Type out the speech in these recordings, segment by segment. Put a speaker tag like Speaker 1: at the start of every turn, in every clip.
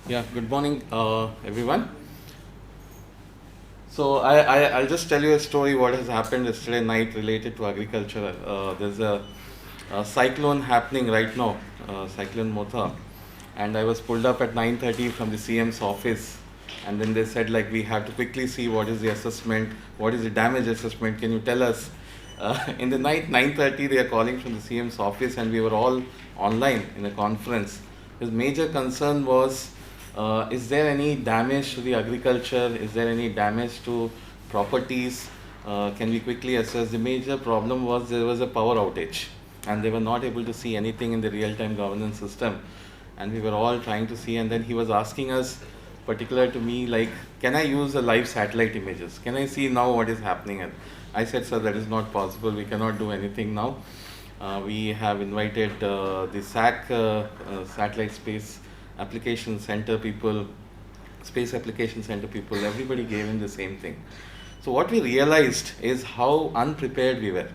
Speaker 1: Yeah, good morning, everyone. So I'll just tell you a story what has happened yesterday night related to agriculture. There's a cyclone happening right now, Cyclone Motha, and I was pulled up at 9:30 from the CM's office, and then they said like we have to quickly see what is the assessment, what is the damage assessment. Can you tell us? In the night 9:30 they are calling from the CM's office, and we were all online in a conference. His major concern was, is there any damage to the agriculture? Is there any damage to properties? Can we quickly assess? The major problem was there was a power outage, and they were not able to see anything in the real-time governance system. And we were all trying to see, and then he was asking us, particular to me, like, can I use the live satellite images? Can I see now what is happening? And I said, sir, that is not possible. We cannot do anything now. We have invited the Satellite Space Application Center people, Space Application Center people, everybody gave in the same thing. So what we realized is how unprepared we were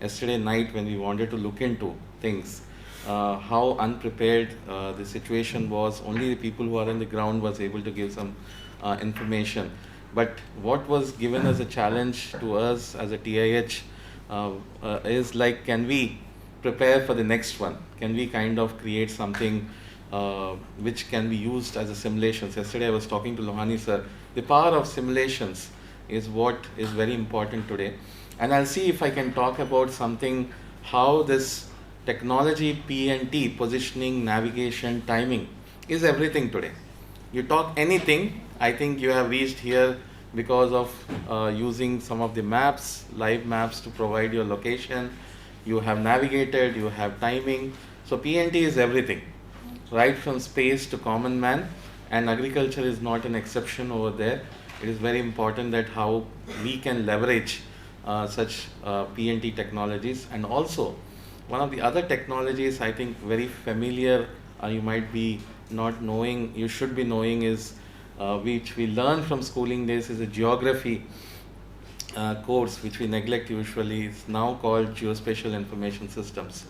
Speaker 1: yesterday night when we wanted to look into things. How unprepared the situation was. Only the people who are on the ground was able to give some information. But what was given as a challenge to us as a TIH is like, can we prepare for the next one? Can we kind of create something which can be used as a simulations? Yesterday I was talking to Lohani sir. The power of simulations is what is very important today. And I'll see if I can talk about something, how this technology, P&T, positioning, navigation, timing, is everything today. You talk anything, I think you have reached here because of using some of the maps, live maps to provide your location. You have navigated, you have timing. So P&T is everything, right from space to common man, and agriculture is not an exception over there. It is very important that how we can leverage such P&T technologies. And also, one of the other technologies I think very familiar, you might be not knowing, you should be knowing, is which we learn from schooling days, is a geography course which we neglect usually. Is now called Geospatial Information Systems.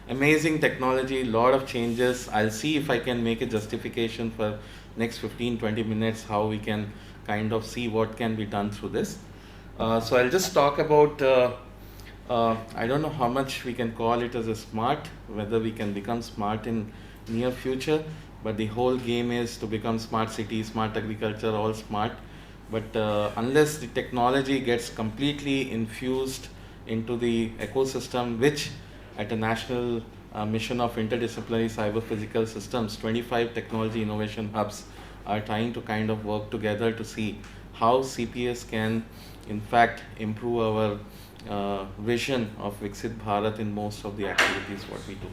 Speaker 1: Amazing technology, lot of changes. I'll see if I can make a justification for next 15-20 minutes how we can kind of see what can be done through this. So I'll just talk about, I don't know how much we can call it as a smart, whether we can become smart in near future, but the whole game is to become smart city, smart agriculture, all smart. But unless the technology gets completely infused into the ecosystem, which at a national mission of interdisciplinary cyber physical systems, 25 technology innovation hubs are trying to kind of work together to see how CPS can in fact improve our vision of Viksit Bharat in most of the activities what we do.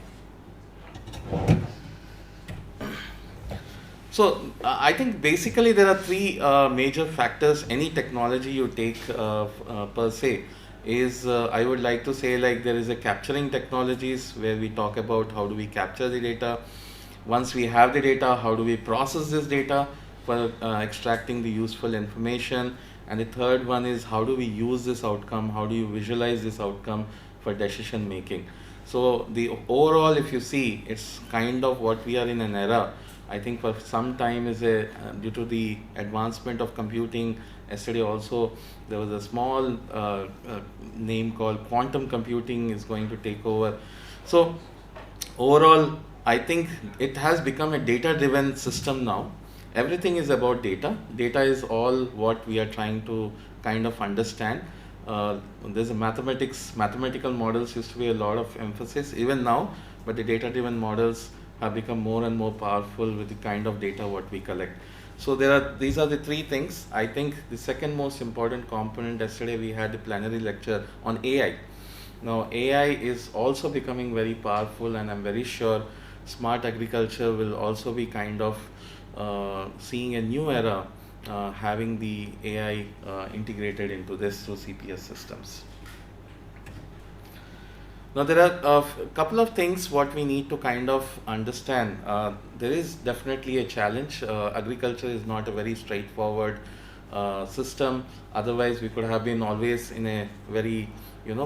Speaker 1: So I think basically there are three major factors. Any technology you take per se is, I would like to say, like, there is a capturing technologies where we talk about how do we capture the data. Once we have the data, how do we process this data for extracting the useful information. And the third one is how do we use this outcome, how do you visualize this outcome for decision making. So the overall, if you see, it's kind of what we are in an era, I think for some time is due to the advancement of computing. Yesterday also there was a small name called quantum computing is going to take over. So overall, I think it has become a data-driven system now. Everything is about data. Data is all what we are trying to kind of understand. There's a mathematical models used to be a lot of emphasis even now, but the data-driven models have become more and more powerful with the kind of data what we collect. So these are the three things. I think the second most important component, yesterday we had a plenary lecture on AI. Now AI is also becoming very powerful, and I'm very sure smart agriculture will also be kind of seeing a new era, having the AI integrated into this through CPS systems. Now there are a couple of things what we need to kind of understand. There is definitely a challenge. Agriculture is not a very straightforward system. Otherwise we could have been always in a very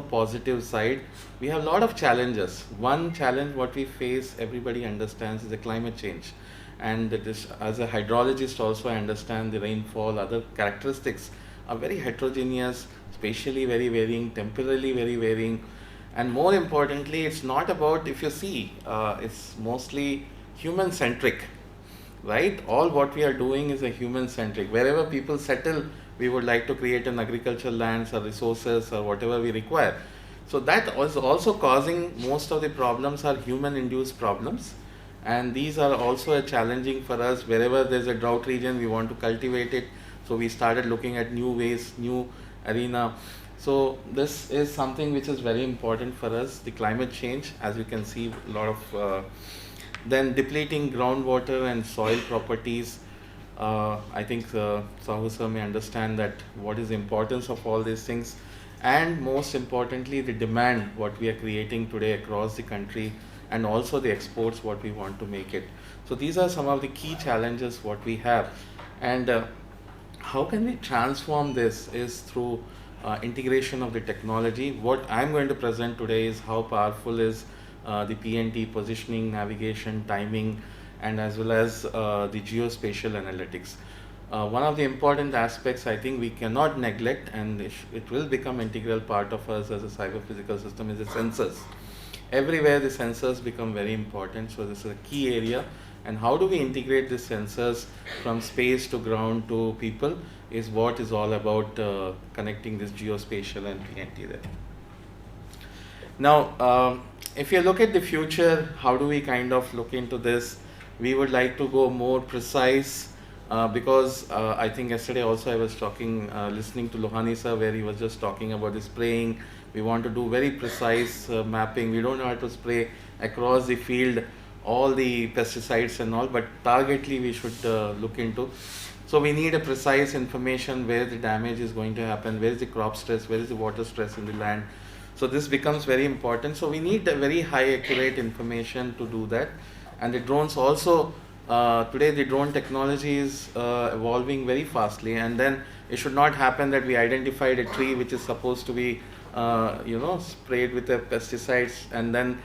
Speaker 1: positive side. We have a lot of challenges. One challenge what we face, everybody understands, is the climate change. and this, as a hydrologist also, I understand the rainfall, other characteristics are very heterogeneous, spatially very varying, temporally very varying, and more importantly, it's not about, if you see, it's mostly human centric, right? All what we are doing is a human centric. Wherever people settle, we would like to create an agricultural lands or resources or whatever we require. So that is also causing most of the problems are human induced problems, and these are also challenging for us. Wherever there's a drought region, we want to cultivate it, so we started looking at new ways, new arena. So this is something which is very important for us. The climate change, as you can see, a lot of then depleting groundwater and soil properties. I think Sahu sir may understand that what is the importance of all these things, and most importantly the demand what we are creating today across the country, and also the exports what we want to make it. So these are some of the key challenges what we have, and how can we transform this is through integration of the technology. What I'm going to present today is how powerful is the PNT, positioning, navigation, timing, and as well as the geospatial analytics. One of the important aspects I think we cannot neglect, and it will become integral part of us as a cyber physical system, is the sensors. Everywhere the sensors become very important, so this is a key area. And how do we integrate the sensors from space to ground to people is what is all about connecting this geospatial and PNT there. Now, if you look at the future, how do we kind of look into this? We would like to go more precise because I think yesterday also I was talking, listening to Lohani sir, where he was just talking about the spraying. We want to do very precise mapping. We don't know how to spray across the field all the pesticides and all, but targetly we should look into. So we need a precise information where the damage is going to happen, where is the crop stress, where is the water stress in the land. So this becomes very important. So we need a very high accurate information to do that. And the drones also, today the drone technology is evolving very fastly, and then it should not happen that we identified a tree which is supposed to be sprayed with the pesticides, and then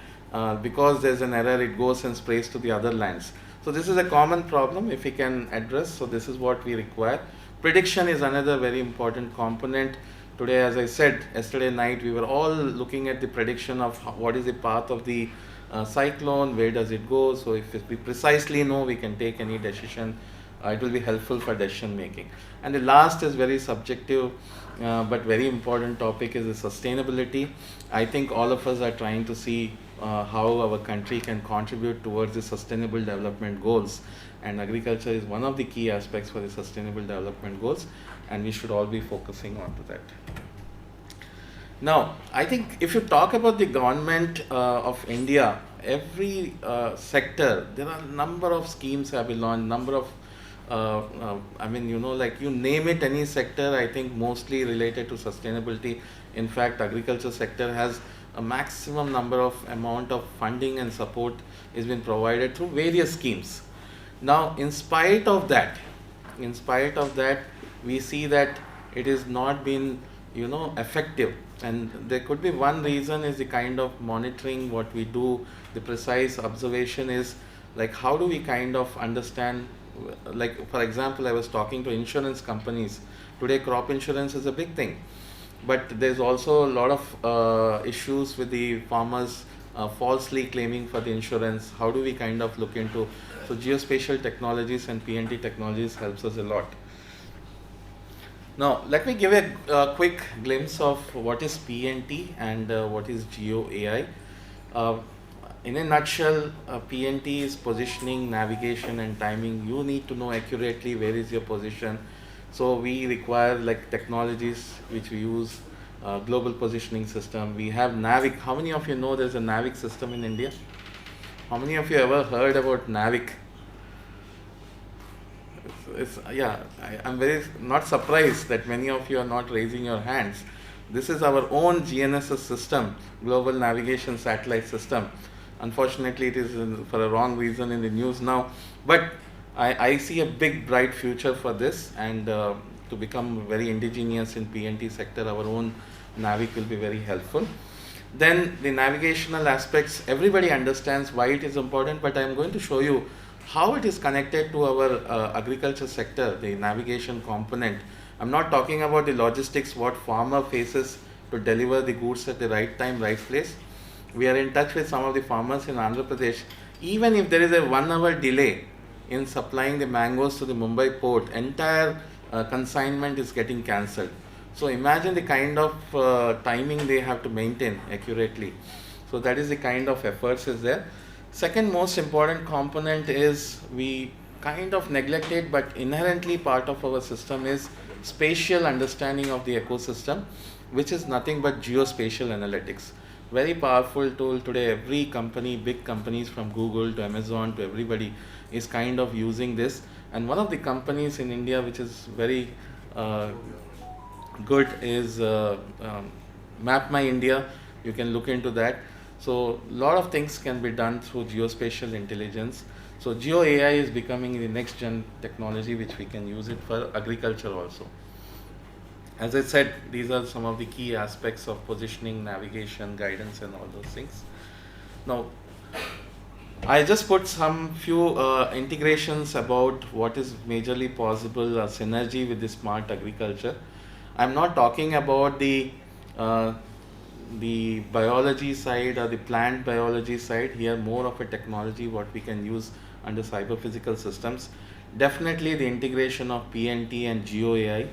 Speaker 1: because there's an error it goes and sprays to the other lands. So this is a common problem if we can address. So this is what we require. Prediction is another very important component. Today, as I said, yesterday night we were all looking at the prediction of what is the path of the cyclone, where does it go. So if we precisely know, we can take any decision. It will be helpful for decision making. And the last is very subjective but very important topic is the sustainability. I think all of us are trying to see how our country can contribute towards the sustainable development goals, and agriculture is one of the key aspects for the sustainable development goals, and we should all be focusing on to that. Now, I think if you talk about the government of India, every sector, there are a number of schemes have been launched, number of like you name it, any sector, I think mostly related to sustainability. In fact, agriculture sector has a maximum number of amount of funding and support is been provided through various schemes. Now, in spite of that, we see that it is not been, effective. And there could be one reason is the kind of monitoring what we do, the precise observation is like how do we kind of understand, like for example, I was talking to insurance companies. Today crop insurance is a big thing, but there's also a lot of issues with the farmers falsely claiming for the insurance. How do we kind of look into, so geospatial technologies and PNT technologies helps us a lot. Now, let me give a quick glimpse of what is PNT and what is Geo AI. In a nutshell, PNT is positioning, navigation, and timing. You need to know accurately where is your position. So we require like technologies which we use, global positioning system. We have NAVIC. How many of you know there's a NAVIC system in India? How many of you ever heard about NAVIC? I'm very not surprised that many of you are not raising your hands. This is our own GNSS system, Global Navigation Satellite System. Unfortunately, it is for a wrong reason in the news now, but I see a big bright future for this, and to become very indigenous in PNT sector, our own NAVIC will be very helpful. Then the navigational aspects, everybody understands why it is important, but I am going to show you How it is connected to our agriculture sector, the navigation component. I'm not talking about the logistics, what farmer faces to deliver the goods at the right time, right place. We are in touch with some of the farmers in Andhra Pradesh. Even if there is a 1 hour delay in supplying the mangoes to the Mumbai port, entire consignment is getting cancelled. So imagine the kind of timing they have to maintain accurately. So that is the kind of efforts is there. Second most important component is we kind of neglected, but inherently part of our system is spatial understanding of the ecosystem, which is nothing but geospatial analytics. Very powerful tool today. Every company, big companies from Google to Amazon to everybody is kind of using this. And one of the companies in India which is very good is Map My India. You can look into that. So a lot of things can be done through geospatial intelligence. So Geo AI is becoming the next gen technology which we can use it for agriculture also. As I said, these are some of the key aspects of positioning, navigation, guidance and all those things. Now, I just put some few integrations about what is majorly possible, synergy with the smart agriculture. I'm not talking about the biology side or the plant biology side. Here more of a technology what we can use under cyber physical systems. Definitely the integration of PNT and Geo AI,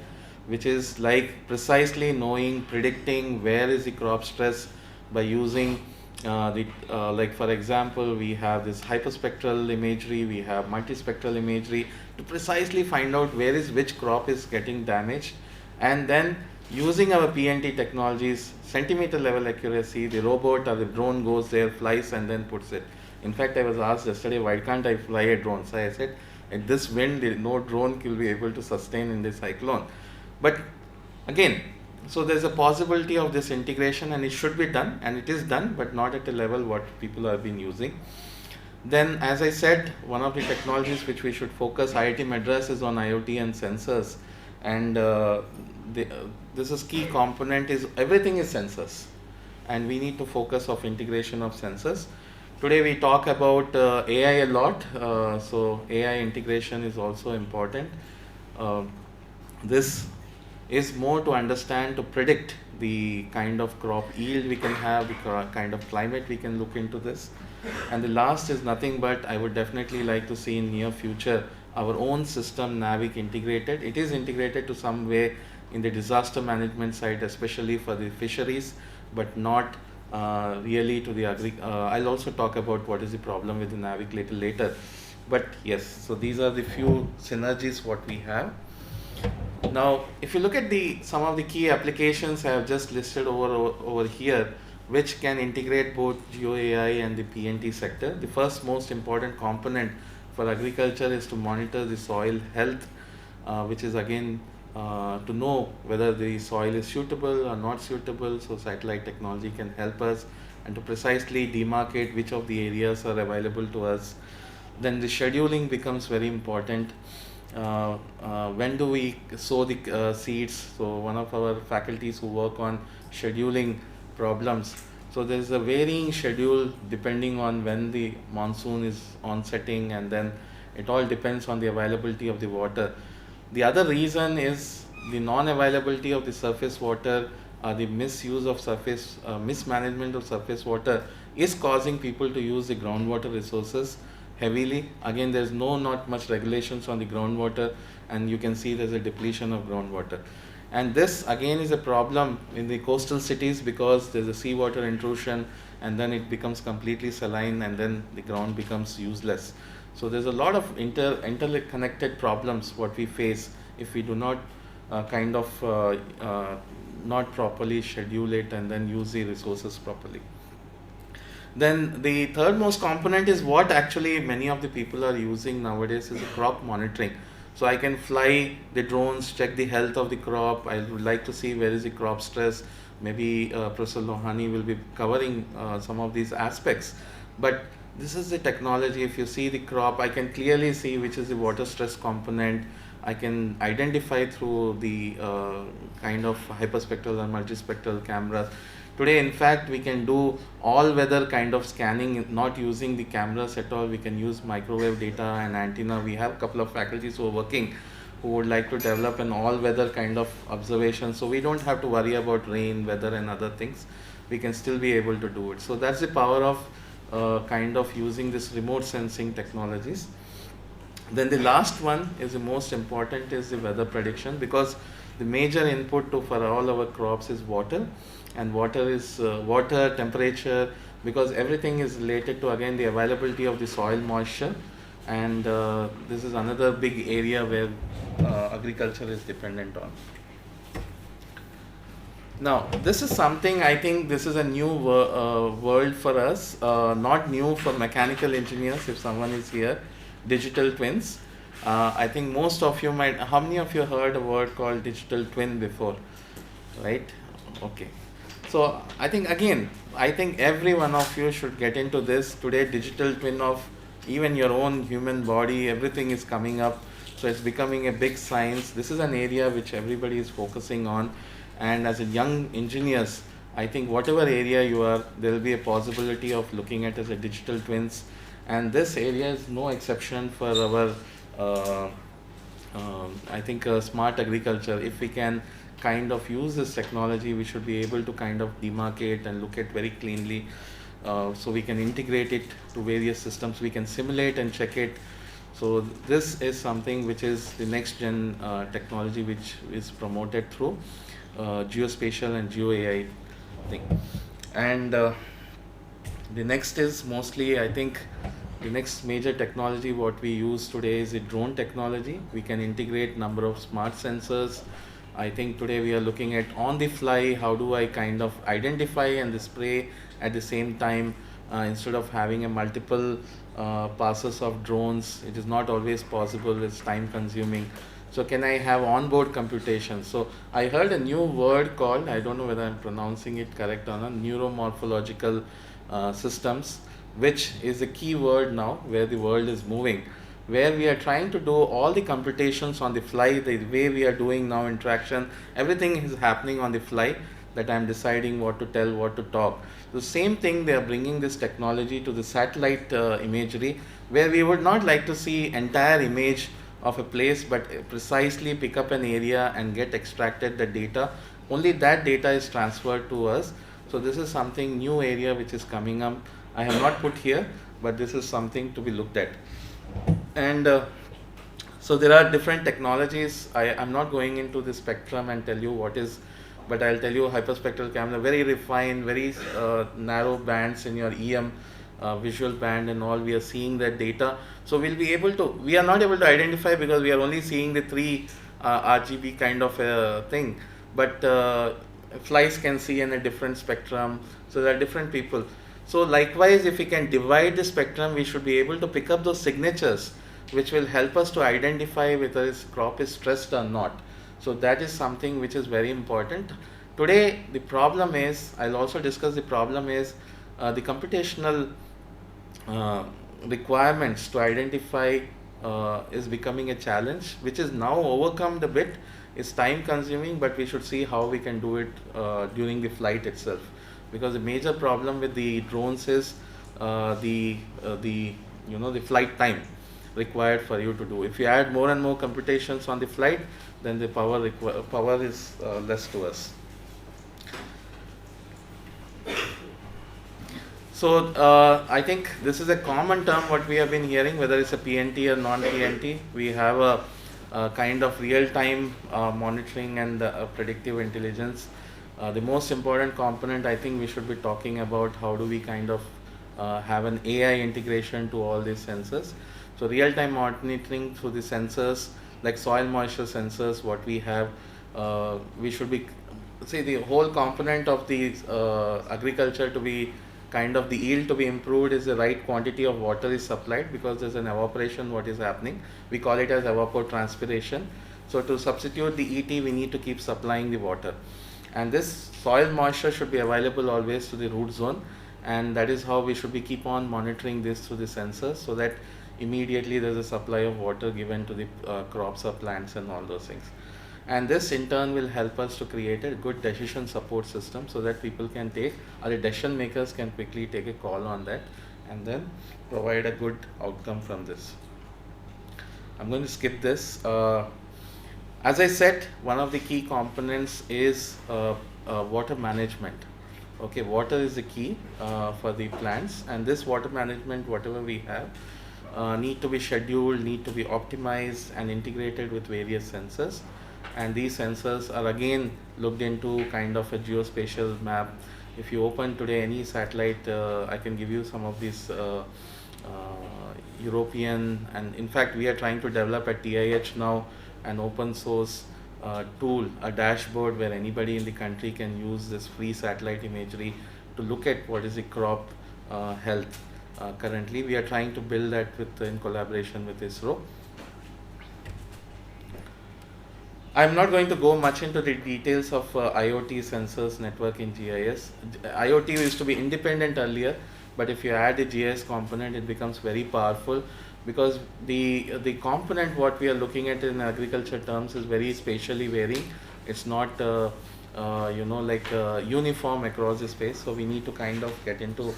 Speaker 1: which is like precisely knowing, predicting where is the crop stress by using like for example, we have this hyperspectral imagery, we have multispectral imagery to precisely find out where is which crop is getting damaged, and then using our PNT technologies, centimeter level accuracy, the robot or the drone goes there, flies and then puts it. In fact, I was asked yesterday, why can't I fly a drone? So I said, at this wind, no drone will be able to sustain in this cyclone. But again, so there's a possibility of this integration and it should be done, and it is done, but not at a level what people have been using. Then, as I said, one of the technologies which we should focus, IIT Madras is on IoT and sensors, and this is key component is everything is sensors, and we need to focus of integration of sensors. Today we talk about AI a lot, so AI integration is also important. This is more to understand, to predict the kind of crop yield we can have, the kind of climate we can look into this. And the last is nothing but I would definitely like to see in near future our own system NAVIC integrated. It is integrated to some way in the disaster management side, especially for the fisheries, but not really to the I'll also talk about what is the problem with the NAVIC little later. But yes, so these are the few synergies what we have. Now, if you look at some of the key applications I have just listed over here, which can integrate both Geo AI and the PNT sector. The first most important component for agriculture is to monitor the soil health, which is again to know whether the soil is suitable or not suitable. So satellite technology can help us, and to precisely demarcate which of the areas are available to us. Then the scheduling becomes very important. When do we sow the seeds? So one of our faculties who work on scheduling problems. So there is a varying schedule depending on when the monsoon is onsetting, and then it all depends on the availability of the water. The other reason is the non-availability of the surface water, the misuse of surface, mismanagement of surface water is causing people to use the groundwater resources heavily. Again, there's not much regulations on the groundwater, and you can see there's a depletion of groundwater. And this again is a problem in the coastal cities because there's a seawater intrusion, and then it becomes completely saline, and then the ground becomes useless. So there's a lot of interconnected problems what we face if we do not not properly schedule it and then use the resources properly. Then the third most component is what actually many of the people are using nowadays is crop monitoring. So I can fly the drones, check the health of the crop. I would like to see where is the crop stress. Maybe Professor Lohani will be covering some of these aspects. But this is the technology. If you see the crop, I can clearly see which is the water stress component. I can identify through the kind of hyperspectral and multispectral cameras. Today, in fact, we can do all weather kind of scanning, not using the cameras at all. We can use microwave data and antenna. We have a couple of faculties who are working, who would like to develop an all weather kind of observation. So we don't have to worry about rain, weather and other things. We can still be able to do it. So that's the power of kind of using this remote sensing technologies. Then the last one is the most important, is the weather prediction, because the major input for all our crops is water, and water is water, temperature, because everything is related to again the availability of the soil moisture, and this is another big area where agriculture is dependent on. Now, this is something, I think this is a new world for us, not new for mechanical engineers if someone is here, digital twins. I think most of you might, how many of you heard a word called digital twin before, right? Okay. So, I think again, I think every one of you should get into this. Today, digital twin of even your own human body, everything is coming up. So, it's becoming a big science. This is an area which everybody is focusing on. And as a young engineers, I think whatever area you are, there will be a possibility of looking at as a digital twins. And this area is no exception for our, I think, smart agriculture. If we can kind of use this technology, we should be able to kind of demarcate and look at very cleanly. So we can integrate it to various systems. We can simulate and check it. So this is something which is the next gen technology which is promoted through geospatial and geo AI thing. And the next is mostly, I think, the next major technology what we use today is the drone technology. We can integrate number of smart sensors. I think today we are looking at on the fly, how do I kind of identify and spray at the same time, instead of having a multiple passes of drones. It is not always possible, it's time consuming. So can I have onboard computation? So I heard a new word called, I don't know whether I'm pronouncing it correct or not, neuromorphological systems, which is a key word now where the world is moving, where we are trying to do all the computations on the fly, the way we are doing now interaction, everything is happening on the fly, that I'm deciding what to tell, what to talk. The same thing, they are bringing this technology to the satellite imagery, where we would not like to see entire image of a place, but precisely pick up an area and get extracted the data. Only that data is transferred to us. So this is something new area which is coming up. I have not put here, but this is something to be looked at. And so there are different technologies. I'm not going into the spectrum and tell you what is, but I'll tell you hyperspectral camera, very refined, very narrow bands in your EM visual band and all. We are seeing that data. So we'll be able to, we are not able to identify because we are only seeing the 3 RGB kind of thing. But flies can see in a different spectrum. So there are different people. So likewise, if we can divide the spectrum, we should be able to pick up those signatures, which will help us to identify whether this crop is stressed or not. So that is something which is very important. Today, the problem is, I'll also discuss the problem is the computational requirements to identify is becoming a challenge, which is now overcome a bit. It's time consuming, but we should see how we can do it during the flight itself. Because the major problem with the drones is the flight time required for you to do. If you add more and more computations on the flight, then the power is less to us. So I think this is a common term what we have been hearing, whether it's a PNT or non-PNT. We have a kind of real-time monitoring and predictive intelligence. The most important component, I think we should be talking about how do we kind of have an AI integration to all these sensors. So real-time monitoring through the sensors, like soil moisture sensors, what we have, we should be, say the whole component of the agriculture to be kind of the yield to be improved is the right quantity of water is supplied, because there's an evaporation what is happening. We call it as evapotranspiration. So to substitute the ET, we need to keep supplying the water. And this soil moisture should be available always to the root zone, and that is how we should be keep on monitoring this through the sensors, so that immediately there's a supply of water given to the crops or plants and all those things. and this in turn will help us to create a good decision support system so that people can take, or the decision makers can quickly take a call on that and then provide a good outcome from this. I'm going to skip this. As I said, one of the key components is water management. Okay, water is the key for the plants, and this water management, whatever we have, need to be scheduled, need to be optimized and integrated with various sensors. And these sensors are again looked into kind of a geospatial map. If you open today any satellite, I can give you some of these European, and in fact we are trying to develop at TIH now an open source tool, a dashboard where anybody in the country can use this free satellite imagery to look at what is the crop health. Currently we are trying to build that in collaboration with ISRO. I'm not going to go much into the details of IoT sensors network in GIS. IoT used to be independent earlier, but if you add the GIS component, it becomes very powerful, because the component what we are looking at in agriculture terms is very spatially varying. It's not uniform across the space, so we need to kind of get into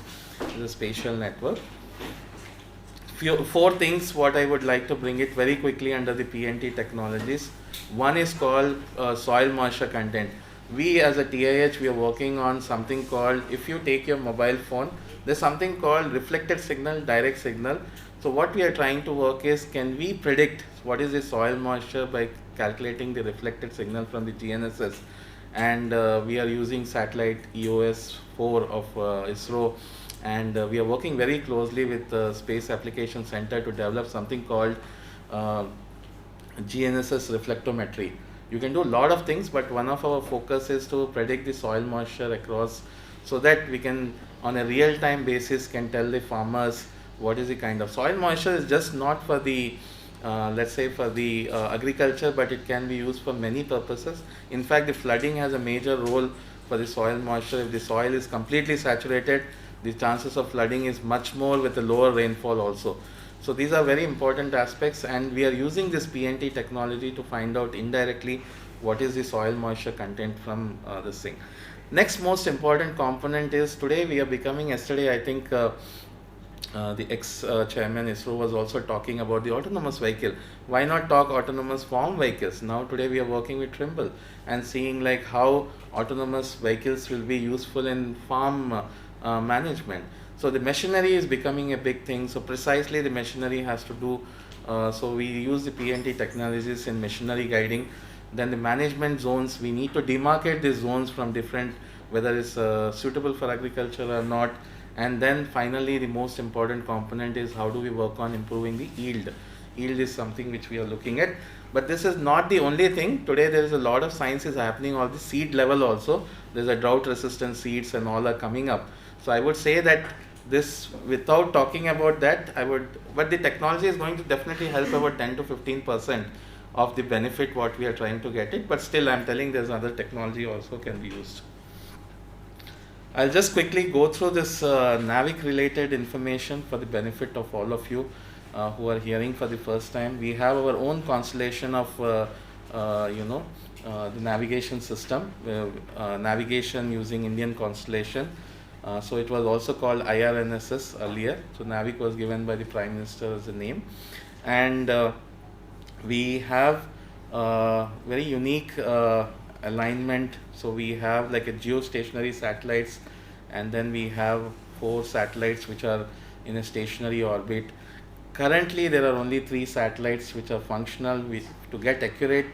Speaker 1: the spatial network. Four things what I would like to bring it very quickly under the PNT technologies. One is called soil moisture content. We as a TIH, we are working on something called, if you take your mobile phone, there's something called reflected signal, direct signal. So what we are trying to work is, can we predict what is the soil moisture by calculating the reflected signal from the GNSS? And we are using satellite EOS-4 of ISRO, and we are working very closely with the Space Application Center to develop something called GNSS reflectometry. You can do a lot of things, but one of our focus is to predict the soil moisture across, so that we can on a real-time basis can tell the farmers what is the kind of soil moisture. Is just not for the let's say for the agriculture, but it can be used for many purposes. In fact, the flooding has a major role for the soil moisture. If the soil is completely saturated, the chances of flooding is much more with a lower rainfall also. So these are very important aspects, and we are using this PNT technology to find out indirectly what is the soil moisture content from this thing. Next most important component is, today we are becoming, yesterday I think the ex-chairman ISRO was also talking about the autonomous vehicle. Why not talk autonomous farm vehicles? Now today we are working with Trimble and seeing like how autonomous vehicles will be useful in farm management. So the machinery is becoming a big thing. So precisely the machinery has to do, so we use the PNT technologies in machinery guiding. Then the management zones, we need to demarcate these zones from different, whether it's suitable for agriculture or not. And then finally the most important component is, how do we work on improving the yield. Yield is something which we are looking at. But this is not the only thing. Today there is a lot of science is happening on the seed level also. There's a drought resistant seeds and all are coming up. So I would say that this, without talking about that, but the technology is going to definitely help about 10 to 15% of the benefit what we are trying to get it. But still I'm telling there's other technology also can be used. I'll just quickly go through this NAVIC related information for the benefit of all of you who are hearing for the first time. We have our own constellation of the navigation system, navigation using Indian constellation. So it was also called IRNSS earlier. So NAVIC was given by the Prime Minister as a name. And we have very unique alignment. So we have like a geostationary satellites, and then we have 4 satellites which are in a stationary orbit. Currently there are only 3 satellites which are functional. To get accurate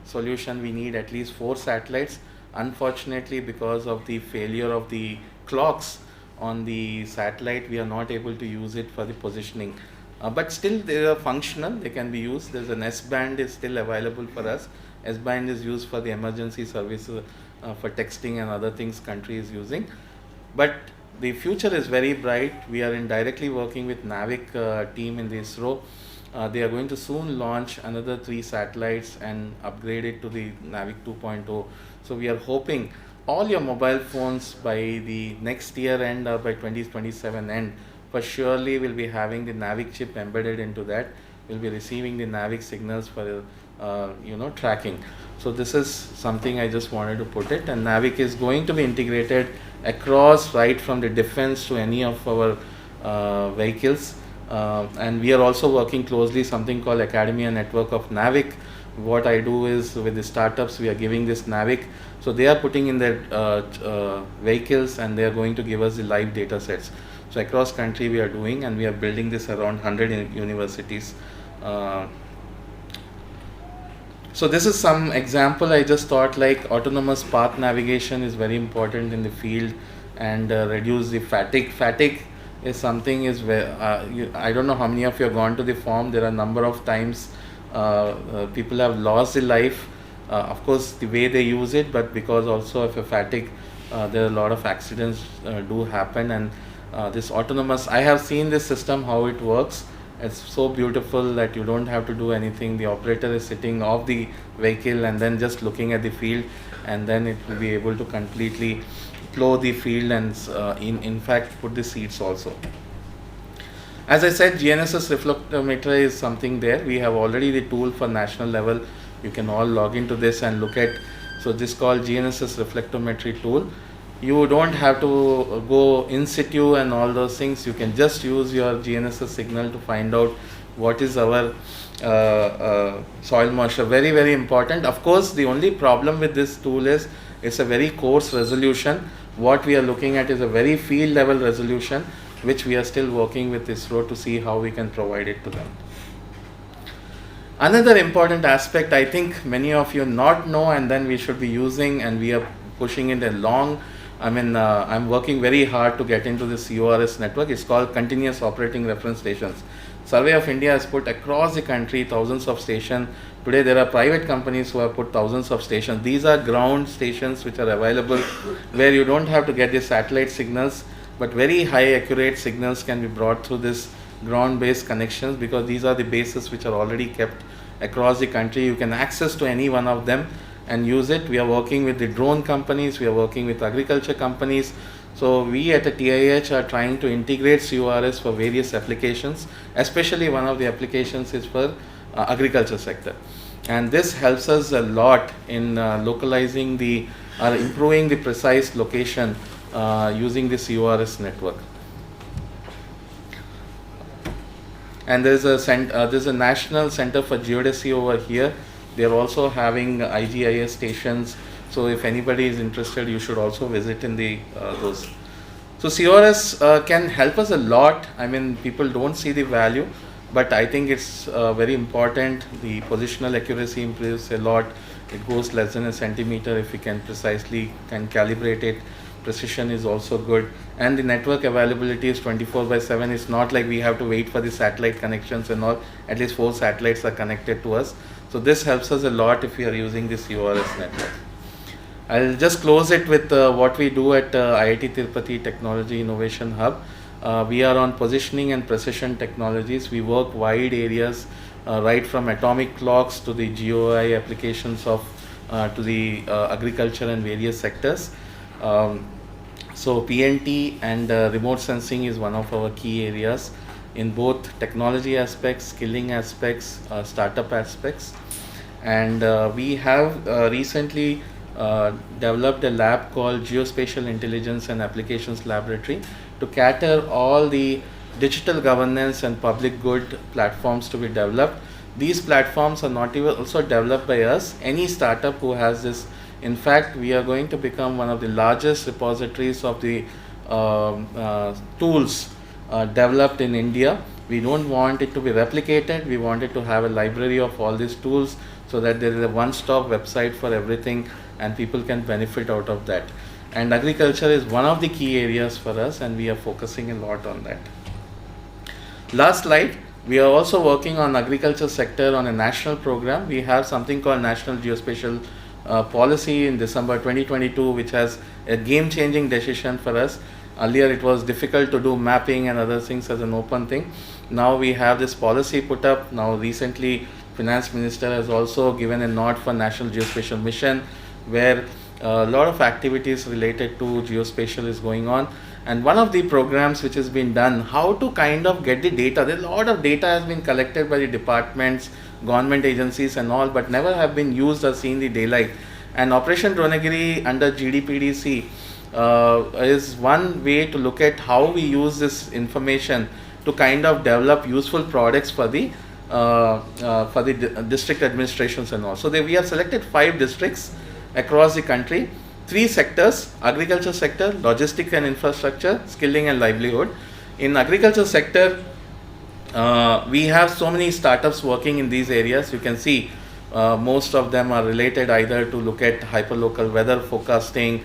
Speaker 1: solution we need at least 4 satellites. Unfortunately, because of the failure of the clocks on the satellite, we are not able to use it for the positioning. But still they are functional, they can be used. There's an S-band is still available for us. S-band is used for the emergency services, for texting and other things country is using. But the future is very bright. We are directly working with NAVIC team in the ISRO. They are going to soon launch another 3 satellites and upgrade it to the NAVIC 2.0. So we are hoping all your mobile phones by the next year end or by 2027 end, for surely will be having the NAVIC chip embedded into that. We'll be receiving the NAVIC signals for tracking. So this is something I just wanted to put it, and NAVIC is going to be integrated across, right from the defense to any of our vehicles. And we are also working closely something called Academia Network of NAVIC. What I do is with the startups, we are giving this NAVIC. So they are putting in their vehicles, and they are going to give us the live data sets. So across country we are doing, and we are building this around 100 universities. So this is some example. I just thought like autonomous path navigation is very important in the field, and reduce the fatigue. Fatigue is something is where I don't know how many of you have gone to the farm. There are a number of times people have lost their life. Of course, the way they use it, but because also of a fatigue, there are a lot of accidents do happen. And this autonomous, I have seen this system how it works. It's so beautiful that you don't have to do anything. The operator is sitting off the vehicle and then just looking at the field, and then it will be able to completely plow the field and in fact put the seeds also. As I said, GNSS reflectometer is something there. We have already the tool for national level. You can all log into this and look at. So this is called GNSS reflectometry tool. You don't have to go in situ and all those things. You can just use your GNSS signal to find out what is our soil moisture. Very, very important. Of course, the only problem with this tool is it's a very coarse resolution. What we are looking at is a very field level resolution, which we are still working with ISRO to see how we can provide it to them. Another important aspect I think many of you not know, and then we should be using, and we are pushing it along. I'm working very hard to get into this CORS network. It's called Continuous Operating Reference Stations. Survey of India has put across the country thousands of stations. Today there are private companies who have put thousands of stations. These are ground stations which are available where you don't have to get the satellite signals, but very high accurate signals can be brought through this ground-based connections, because these are the bases which are already kept across the country. You can access to any one of them and use it. We are working with the drone companies, we are working with agriculture companies. So we at the TIH are trying to integrate CORS for various applications, especially one of the applications is for agriculture sector. And this helps us a lot in localizing the improving the precise location using the CORS network. And there's a National Center for Geodesy over here. They are also having IGIS stations. So if anybody is interested, you should also visit in the those. So CORS can help us a lot. I mean, people don't see the value, but I think it's very important. The positional accuracy improves a lot. It goes less than a centimeter if we can precisely calibrate it. Precision is also good, and the network availability is 24/7. It's not like we have to wait for the satellite connections and all. At least 4 satellites are connected to us. So this helps us a lot if we are using this CORS network. I'll just close it with what we do at IIT Tirupati Technology Innovation Hub. We are on positioning and precision technologies. We work wide areas, right from atomic clocks to the GOI applications of to the agriculture and various sectors. So PNT and remote sensing is one of our key areas in both technology aspects, skilling aspects, startup aspects. And we have recently developed a lab called Geospatial Intelligence and Applications Laboratory to cater all the digital governance and public good platforms to be developed. These platforms are not even also developed by us. Any startup who has this, in fact, we are going to become one of the largest repositories of the tools developed in India. We don't want it to be replicated. We want it to have a library of all these tools so that there is a one-stop website for everything and people can benefit out of that. And agriculture is one of the key areas for us, and we are focusing a lot on that. Last slide. We are also working on agriculture sector on a national program. We have something called National Geospatial Policy in December 2022, which has a game-changing decision for us. Earlier it was difficult to do mapping and other things as an open thing. Now we have this policy put up. Now recently Finance Minister has also given a nod for National Geospatial Mission, where a lot of activities related to geospatial is going on. And one of the programs which has been done, how to kind of get the data. There's a lot of data has been collected by the departments, government agencies and all, but never have been used or seen the daylight. And Operation Dronagiri under GDPDC is one way to look at how we use this information to kind of develop useful products for the district administrations and all. So we have selected 5 districts across the country, 3 sectors: agriculture sector, logistics and infrastructure, skilling and livelihood. In agriculture sector, we have so many startups working in these areas. You can see most of them are related either to look at hyperlocal weather forecasting.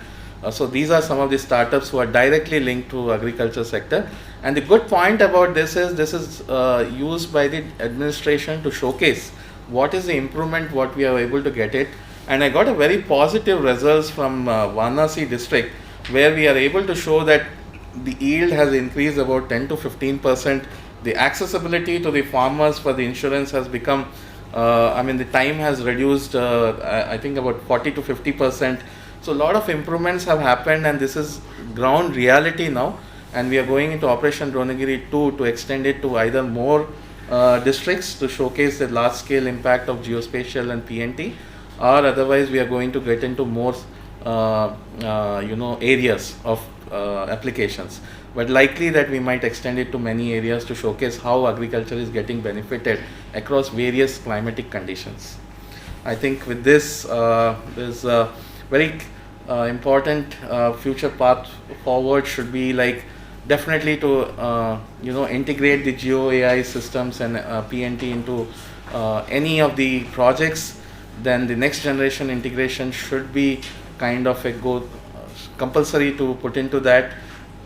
Speaker 1: So these are some of the startups who are directly linked to agriculture sector. And the good point about this is used by the administration to showcase what is the improvement what we are able to get it. And I got a very positive results from Varanasi district, where we are able to show that the yield has increased about 10 to 15%. The accessibility to the farmers for the insurance has become, the time has reduced, I think about 40 to 50%. So a lot of improvements have happened, and this is ground reality now. And we are going into Operation Dronagiri 2 to extend it to either more districts to showcase the large scale impact of geospatial and PNT, or otherwise we are going to get into more areas of applications. But likely that we might extend it to many areas to showcase how agriculture is getting benefited across various climatic conditions. I think with this, there's a very important future path forward should be like definitely to integrate the Geo AI systems and PNT into any of the projects. Then the next generation integration should be kind of compulsory to put into that.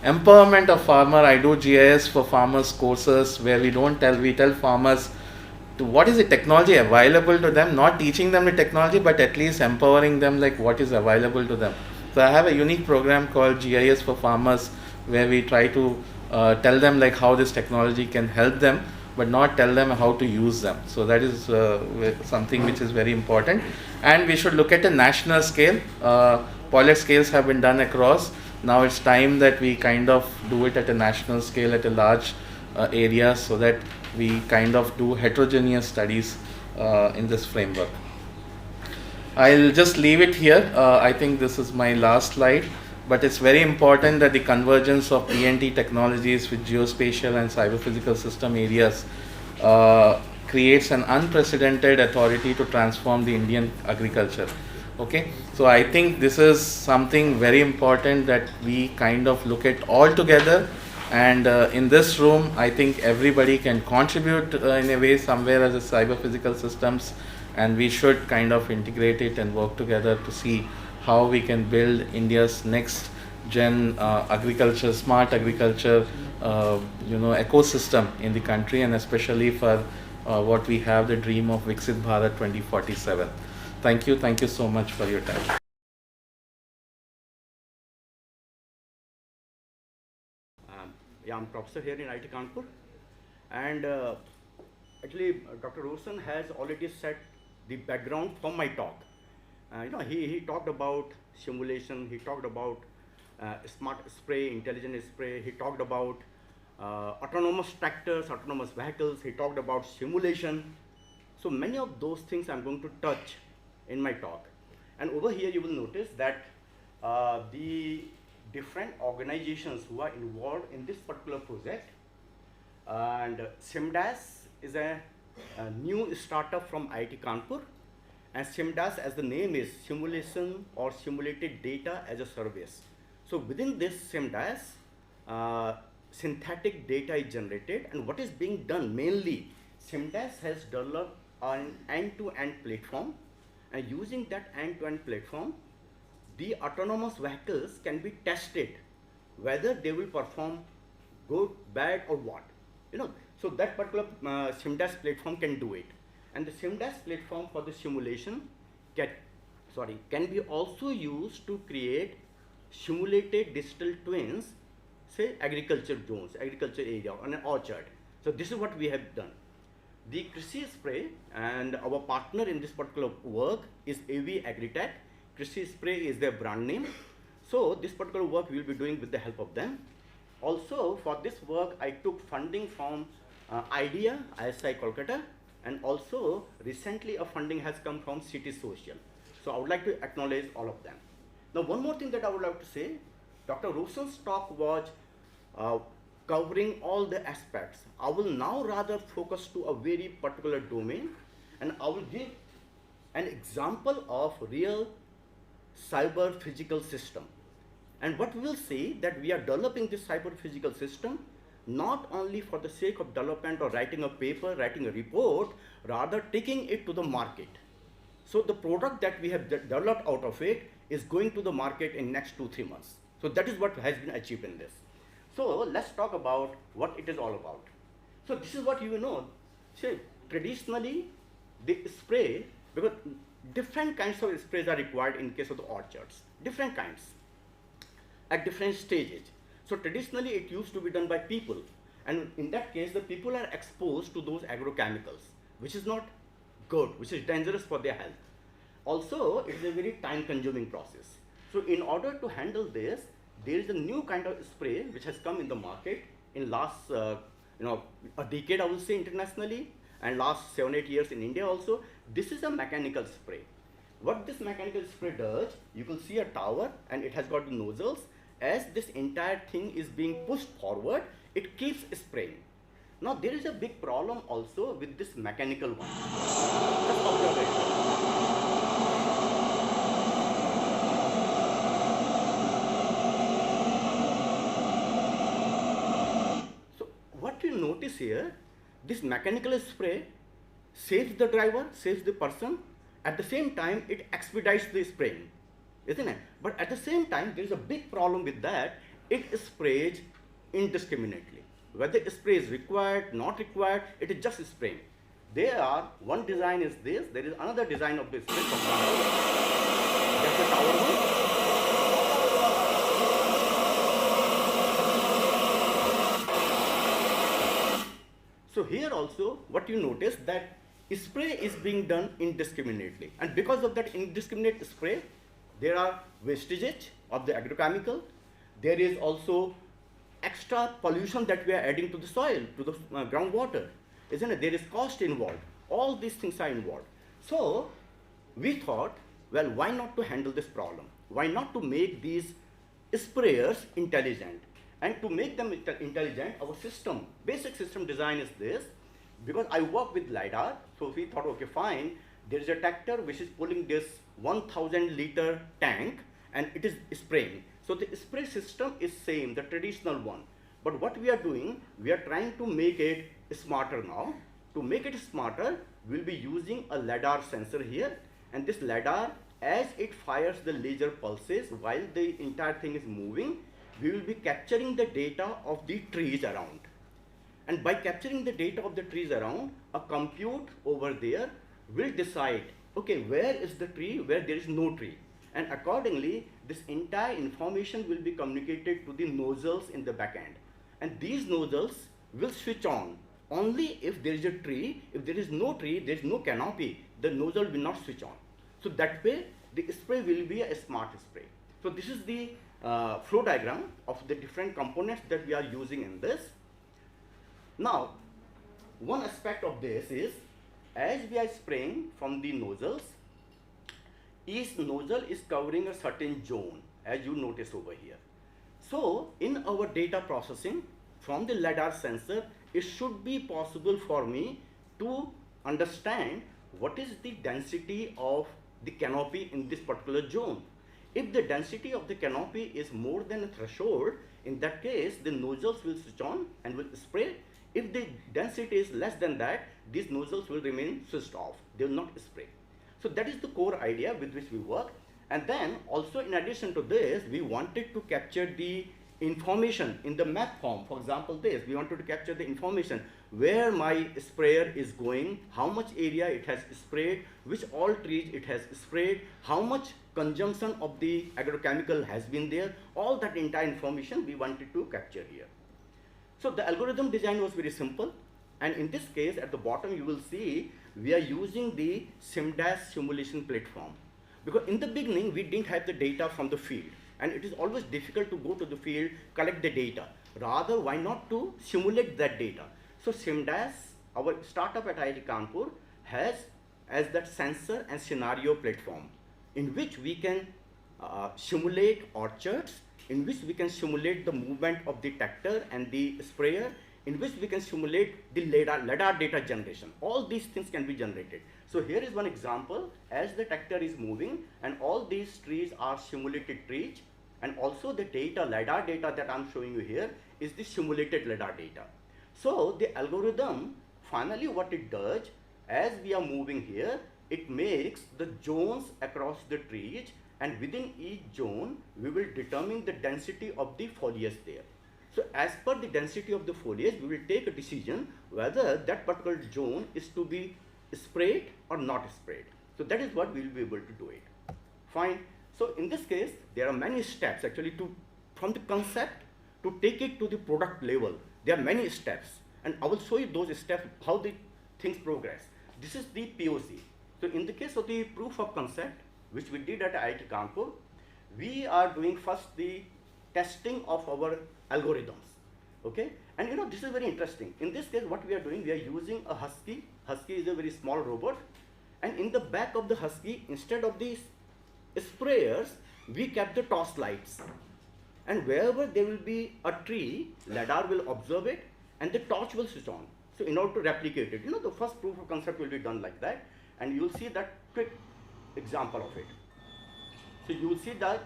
Speaker 1: Empowerment of farmer. I do GIS for farmers courses where we tell farmers to what is the technology available to them, not teaching them the technology, but at least empowering them like what is available to them. So I have a unique program called GIS for farmers, where we try to tell them like how this technology can help them, but not tell them how to use them. So that is something which is very important. And we should look at a national scale. Pilot scales have been done across. Now it's time that we kind of do it at a national scale, at a large area, so that we kind of do heterogeneous studies in this framework. I'll just leave it here. I think this is my last slide, but it's very important that the convergence of PNT technologies with geospatial and cyber physical system areas creates an unprecedented authority to transform the Indian agriculture. Okay, so I think this is something very important that we kind of look at all together. And in this room, I think everybody can contribute in a way somewhere as a cyber physical systems, and we should kind of integrate it and work together to see how we can build India's next gen agriculture, smart agriculture, ecosystem in the country, and especially for what we have the dream of Viksit Bharat 2047. Thank you so much for your time.
Speaker 2: I'm professor here in IIT Kanpur, and actually Dr. Rosen has already set the background for my talk. He talked about simulation, he talked about smart spray, intelligent spray, he talked about autonomous tractors, autonomous vehicles, he talked about simulation. So many of those things I'm going to touch in my talk. And over here you will notice that the different organizations who are involved in this particular project, and SIMDAS is a new startup from IIT Kanpur, and SIMDAS, as the name is, simulation or simulated data as a service. So within this SIMDAS, synthetic data is generated, and what is being done mainly, SIMDAS has developed an end-to-end platform, and using that end-to-end platform, the autonomous vehicles can be tested whether they will perform good, bad, or what. So that particular SIMDAS platform can do it. And the SIMDAS platform for the simulation can be also used to create simulated digital twins, say agriculture zones, agriculture area, on an orchard. So this is what we have done. The Krishi Spray, and our partner in this particular work is AV Agritech. Krishi Spray is their brand name. So this particular work we will be doing with the help of them. Also for this work I took funding from IDEA, ISI Kolkata, And also, recently a funding has come from City Social. So I would like to acknowledge all of them. Now, one more thing that I would like to say, Dr. Roshan's talk was uh, covering all the aspects. I will now rather focus to a very particular domain, and I will give an example of real cyber physical system. And what we will see that we are developing this cyber physical system not only for the sake of development or writing a paper, writing a report, rather taking it to the market. So the product that we have developed out of it is going to the market in next 2-3 months. So that is what has been achieved in this. So let's talk about what it is all about. So this is what you know. Say traditionally the spray, because different kinds of sprays are required in case of the orchards, different kinds at different stages. So traditionally it used to be done by people, and in that case the people are exposed to those agrochemicals, which is not good, which is dangerous for their health. Also, it is a very time consuming process. So in order to handle this, there is a new kind of spray which has come in the market in last a decade, I will say, internationally, and last 7-8 years in India also. This is a mechanical spray. What this mechanical spray does, you will see a tower and it has got the nozzles. As this entire thing is being pushed forward, it keeps spraying. Now there is a big problem also with this mechanical one. Just observe it. So what you notice here, this mechanical spray saves the driver, saves the person. At the same time, it expedites the spraying, isn't it? But at the same time, there is a big problem with that. It sprays indiscriminately. Whether spray is required, not required, it is just spraying. There are, one design is this, there is another design of the spray. That's the tower one. So here also, what you notice that spray is being done indiscriminately, and because of that indiscriminate spray, there are wastages of the agrochemical. There is also extra pollution that we are adding to the soil, to the groundwater, isn't it? There is cost involved. All these things are involved. So we thought, well, why not to handle this problem? Why not to make these sprayers intelligent? And to make them intelligent, our system, basic system design is this. Because I work with LiDAR, so we thought, okay, fine, there is a tractor which is pulling this 1000 liter tank and it is spraying. So the spray system is same, the traditional one. But what we are doing, we are trying to make it smarter now. To make it smarter, we'll be using a LiDAR sensor here. And this LiDAR, as it fires the laser pulses while the entire thing is moving, we will be capturing the data of the trees around. And by capturing the data of the trees around, a compute over there will decide, okay, where is the tree, where there is no tree. And accordingly, this entire information will be communicated to the nozzles in the back end. And these nozzles will switch on only if there is a tree. If there is no tree, there is no canopy, the nozzle will not switch on. So that way, the spray will be a smart spray. So this is the flow diagram of the different components that we are using in this. Now, one aspect of this is, as we are spraying from the nozzles, each nozzle is covering a certain zone, as you notice over here. So, in our data processing from the LiDAR sensor, it should be possible for me to understand what is the density of the canopy in this particular zone. If the density of the canopy is more than a threshold, in that case, the nozzles will switch on and will spray. If the density is less than that, these nozzles will remain switched off. They will not spray. So that is the core idea with which we work. And then also, in addition to this, we wanted to capture the information in the map form. For example, this, we wanted to capture the information where my sprayer is going, how much area it has sprayed, which all trees it has sprayed, how much consumption of the agrochemical has been there. All that entire information we wanted to capture here. So the algorithm design was very simple, and in this case at the bottom you will see we are using the SIMDAS simulation platform, because in the beginning we didn't have the data from the field, and it is always difficult to go to the field, collect the data. Rather, why not to simulate that data? So SIMDAS our startup at IIT Kanpur has as that sensor and scenario platform in which we can simulate orchards, in which we can simulate the movement of the tractor and the sprayer, in which we can simulate the LiDAR data generation. All these things can be generated. So here is one example. As the tractor is moving and all these trees are simulated trees, and also the data, LiDAR data that I'm showing you here is the simulated LiDAR data. So the algorithm, finally what it does, as we are moving here, it makes the zones across the trees, and within each zone, we will determine the density of the foliage there. So as per the density of the foliage, we will take a decision whether that particular zone is to be sprayed or not sprayed. So that is what we will be able to do it. Fine. So in this case, there are many steps actually from the concept to take it to the product level. There are many steps, and I will show you those steps, how the things progress. This is the POC. So in the case of the proof of concept, which we did at IIT Kanpur, we are doing first the testing of our algorithms. Okay, and you know, this is very interesting. In this case, what we are doing, we are using a Husky. Husky is a very small robot, and in the back of the Husky, instead of these sprayers, we kept the torch lights. And wherever there will be a tree, LiDAR will observe it, and the torch will switch on. So in order to replicate it, you know, the first proof of concept will be done like that, and you will see that quick example of it. So you will see that,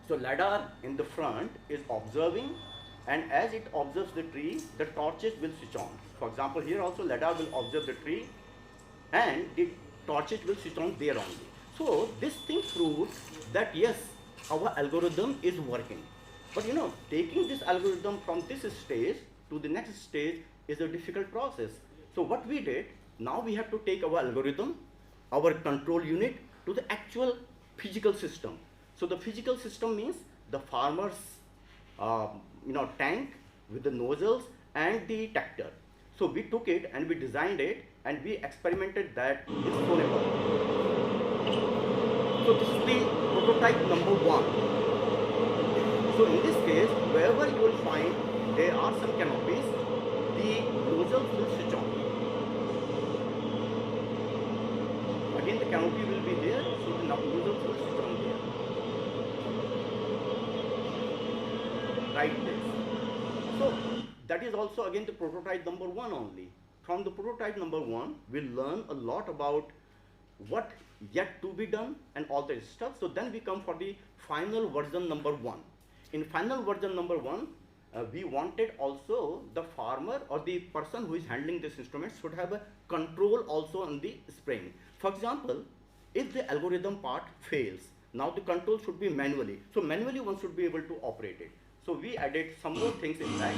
Speaker 2: so LiDAR in the front is observing, and as it observes the tree, the torches will switch on. For example, here also LiDAR will observe the tree, and the torches will switch on there only. So this thing proves that yes, our algorithm is working. But you know, taking this algorithm from this stage to the next stage is a difficult process. So what we did, now we have to take our algorithm, our control unit, to the actual physical system. So the physical system means the farmer's tank with the nozzles and the tractor. So we took it and we designed it and we experimented that it's solvable. So this is the prototype number 1. So in this case, wherever you will find there are some canopies, the nozzles will switch on. Again, the canopy will be there, so the nozzles will switch on there. Right this. So that is also again the prototype number 1 only. From the prototype number 1, we'll learn a lot about what yet to be done and all that stuff. So then we come for the final version number 1. In final version number 1, we wanted also the farmer or the person who is handling this instrument should have a control also on the spraying. For example, if the algorithm part fails, now the control should be manually. So manually one should be able to operate it. So we added some more things inside.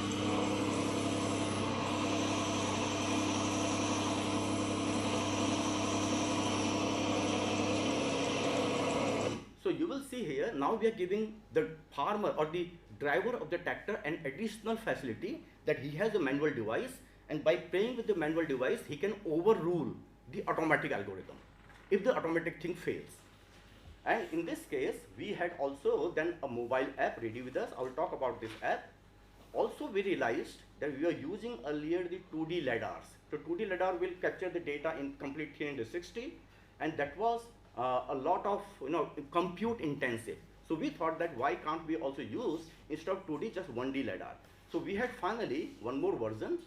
Speaker 2: So you will see here, now we are giving the farmer or the driver of the tractor an additional facility that he has a manual device, and by playing with the manual device, he can overrule the automatic algorithm if the automatic thing fails. And in this case, we had also then a mobile app ready with us. I will talk about this app. Also, we realized that we were using earlier the 2D LiDARs. So 2D LiDAR will capture the data in complete 360, and that was a lot of compute intensive. So we thought that why can't we also use, instead of 2D, just 1D LiDAR. So we had finally one more version,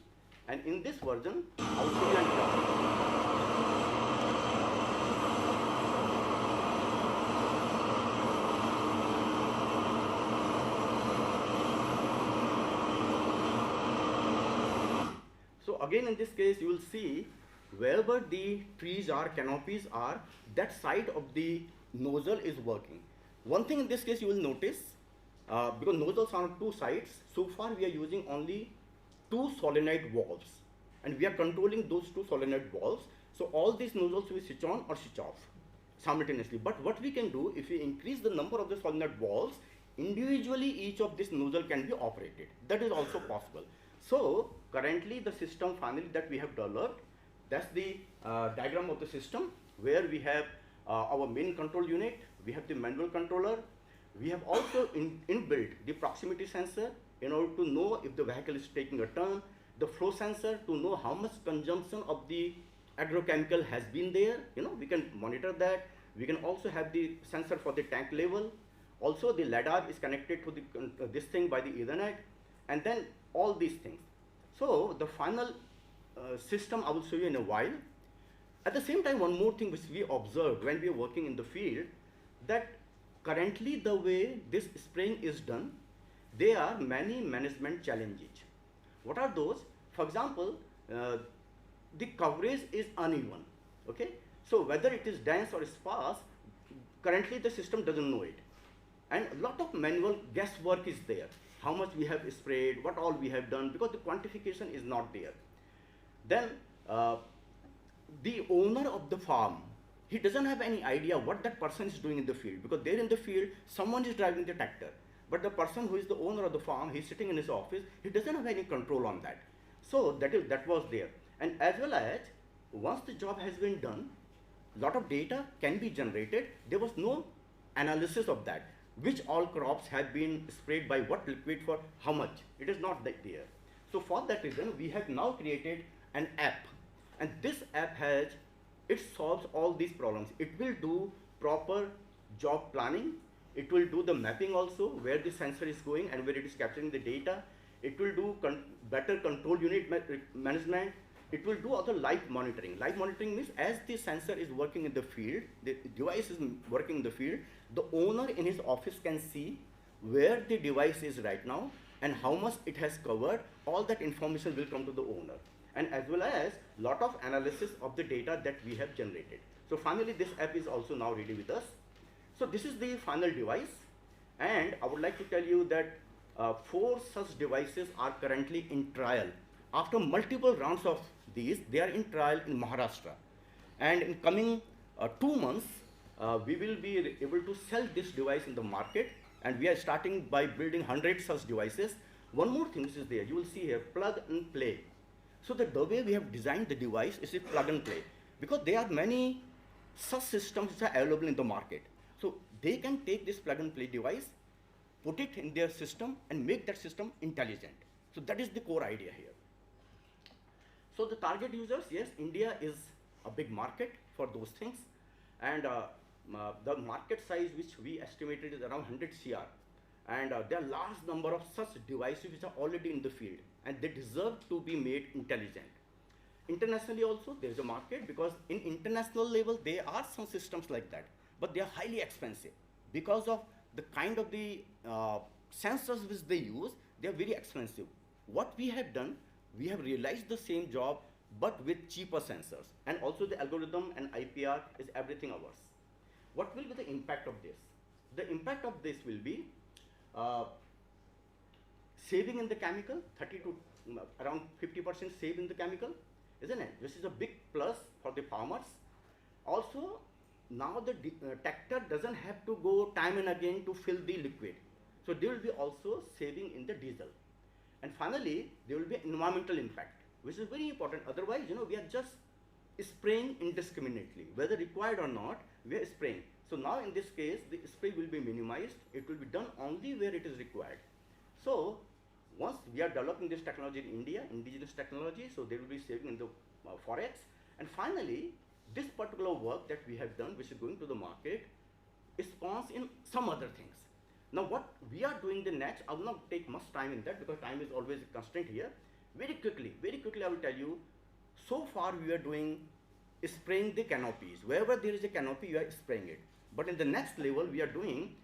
Speaker 2: and in this version, I will show you an example. So again, in this case, you will see wherever the trees are, canopies are, that side of the nozzle is working. One thing in this case you will notice, because nozzles are on 2 sides, so far we are using only 2 solenoid valves, and we are controlling those 2 solenoid valves. So all these nozzles will switch on or switch off simultaneously. But what we can do, if we increase the number of the solenoid valves, individually each of this nozzle can be operated. That is also possible. So currently the system finally that we have developed, that's the diagram of the system, where we have our main control unit, we have the manual controller, we have also inbuilt the proximity sensor in order to know if the vehicle is taking a turn, the flow sensor to know how much consumption of the agrochemical has been there. We can monitor that. We can also have the sensor for the tank level. Also, the LiDAR is connected to this thing by the Ethernet, and then all these things. So the final system I will show you in a while. At the same time, one more thing which we observed when we are working in the field, that currently the way this spraying is done, there are many management challenges. What are those? For example, the coverage is uneven. Okay, so whether it is dense or sparse, currently the system doesn't know it, and a lot of manual guesswork is there. How much we have sprayed, what all we have done, because the quantification is not there. Then the owner of the farm, he doesn't have any idea what that person is doing in the field, because there in the field someone is driving the tractor, but the person who is the owner of the farm, he's sitting in his office, he doesn't have any control on that. So that was there. And as well as, once the job has been done, lot of data can be generated. There was no analysis of that, which all crops have been sprayed by what liquid for how much. It is not there. So for that reason, we have now created an app, and this app it solves all these problems. It will do proper job planning. It will do the mapping also, where the sensor is going and where it is capturing the data. It will do better control unit management. It will do other live monitoring. Live monitoring means as the sensor is working in the field, the device is working in the field, the owner in his office can see where the device is right now and how much it has covered. All that information will come to the owner, and as well as lot of analysis of the data that we have generated. So finally, this app is also now ready with us. So this is the final device, and I would like to tell you that 4 such devices are currently in trial. After multiple rounds of these, they are in trial in Maharashtra, and in coming 2 months, we will be able to sell this device in the market, and we are starting by building 100 such devices. One more thing is there, you will see here, plug and play. So the way we have designed the device is a plug and play, because there are many such systems which are available in the market. So they can take this plug and play device, put it in their system, and make that system intelligent. So that is the core idea here. So the target users, yes, India is a big market for those things, and the market size which we estimated is around 100 CR, and there are large number of such devices which are already in the field, and they deserve to be made intelligent. Internationally also there is a market, because in international level there are some systems like that, but they are highly expensive because of the kind of the sensors which they use. They are very expensive. What we have done, we have realized the same job but with cheaper sensors, and also the algorithm and IPR is everything ours. What will be the impact of this? The impact of this will be saving in the chemical, 30 to around 50% save in the chemical, isn't it? This is a big plus for the farmers. Also, now the tractor doesn't have to go time and again to fill the liquid. So there will be also saving in the diesel. And finally, there will be environmental impact, which is very important. Otherwise, we are just spraying indiscriminately. Whether required or not, we are spraying. So now in this case, the spray will be minimized. It will be done only where it is required. So once we are developing this technology in India, indigenous technology, so there will be saving in the forex. And finally, this particular work that we have done, which is going to the market, spawns in some other things. Now what we are doing the next, I will not take much time in that, because time is always a constraint here. Very quickly I will tell you, so far we are doing spraying the canopies. Wherever there is a canopy, we are spraying it. But in the next level we are doing,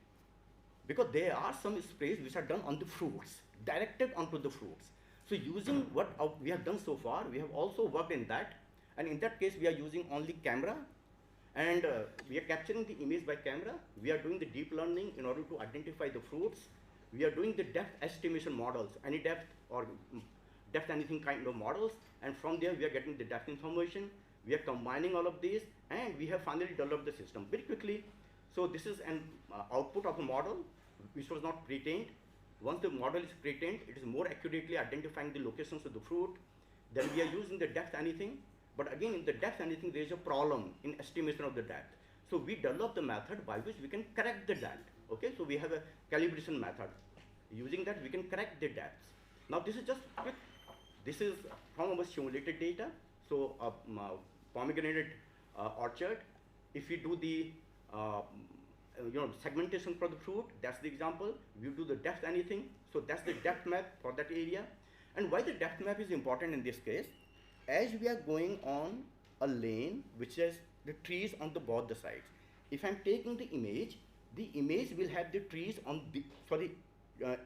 Speaker 2: because there are some sprays which are done on the fruits, directed onto the fruits. So using what we have done so far, we have also worked in that, and in that case we are using only camera, and we are capturing the image by camera. We are doing the deep learning in order to identify the fruits. We are doing the depth estimation models, any depth or depth anything kind of models, and from there we are getting the depth information. We are combining all of these, and we have finally developed the system very quickly. So this is an output of a model which was not pre-trained. Once the model is pre-trained, it is more accurately identifying the locations of the fruit. Then we are using the depth anything. But again, in the depth anything, there is a problem in estimation of the depth. So we developed the method by which we can correct the depth. Okay, so we have a calibration method. Using that, we can correct the depths. Now this is just quick This is from our simulated data. So pomegranate orchard, if we do the segmentation for the fruit, that's the example. We do the depth anything, so that's the depth map for that area. And why the depth map is important in this case, as we are going on a lane which has the trees on the both the sides. If I'm taking the image will have the trees on the,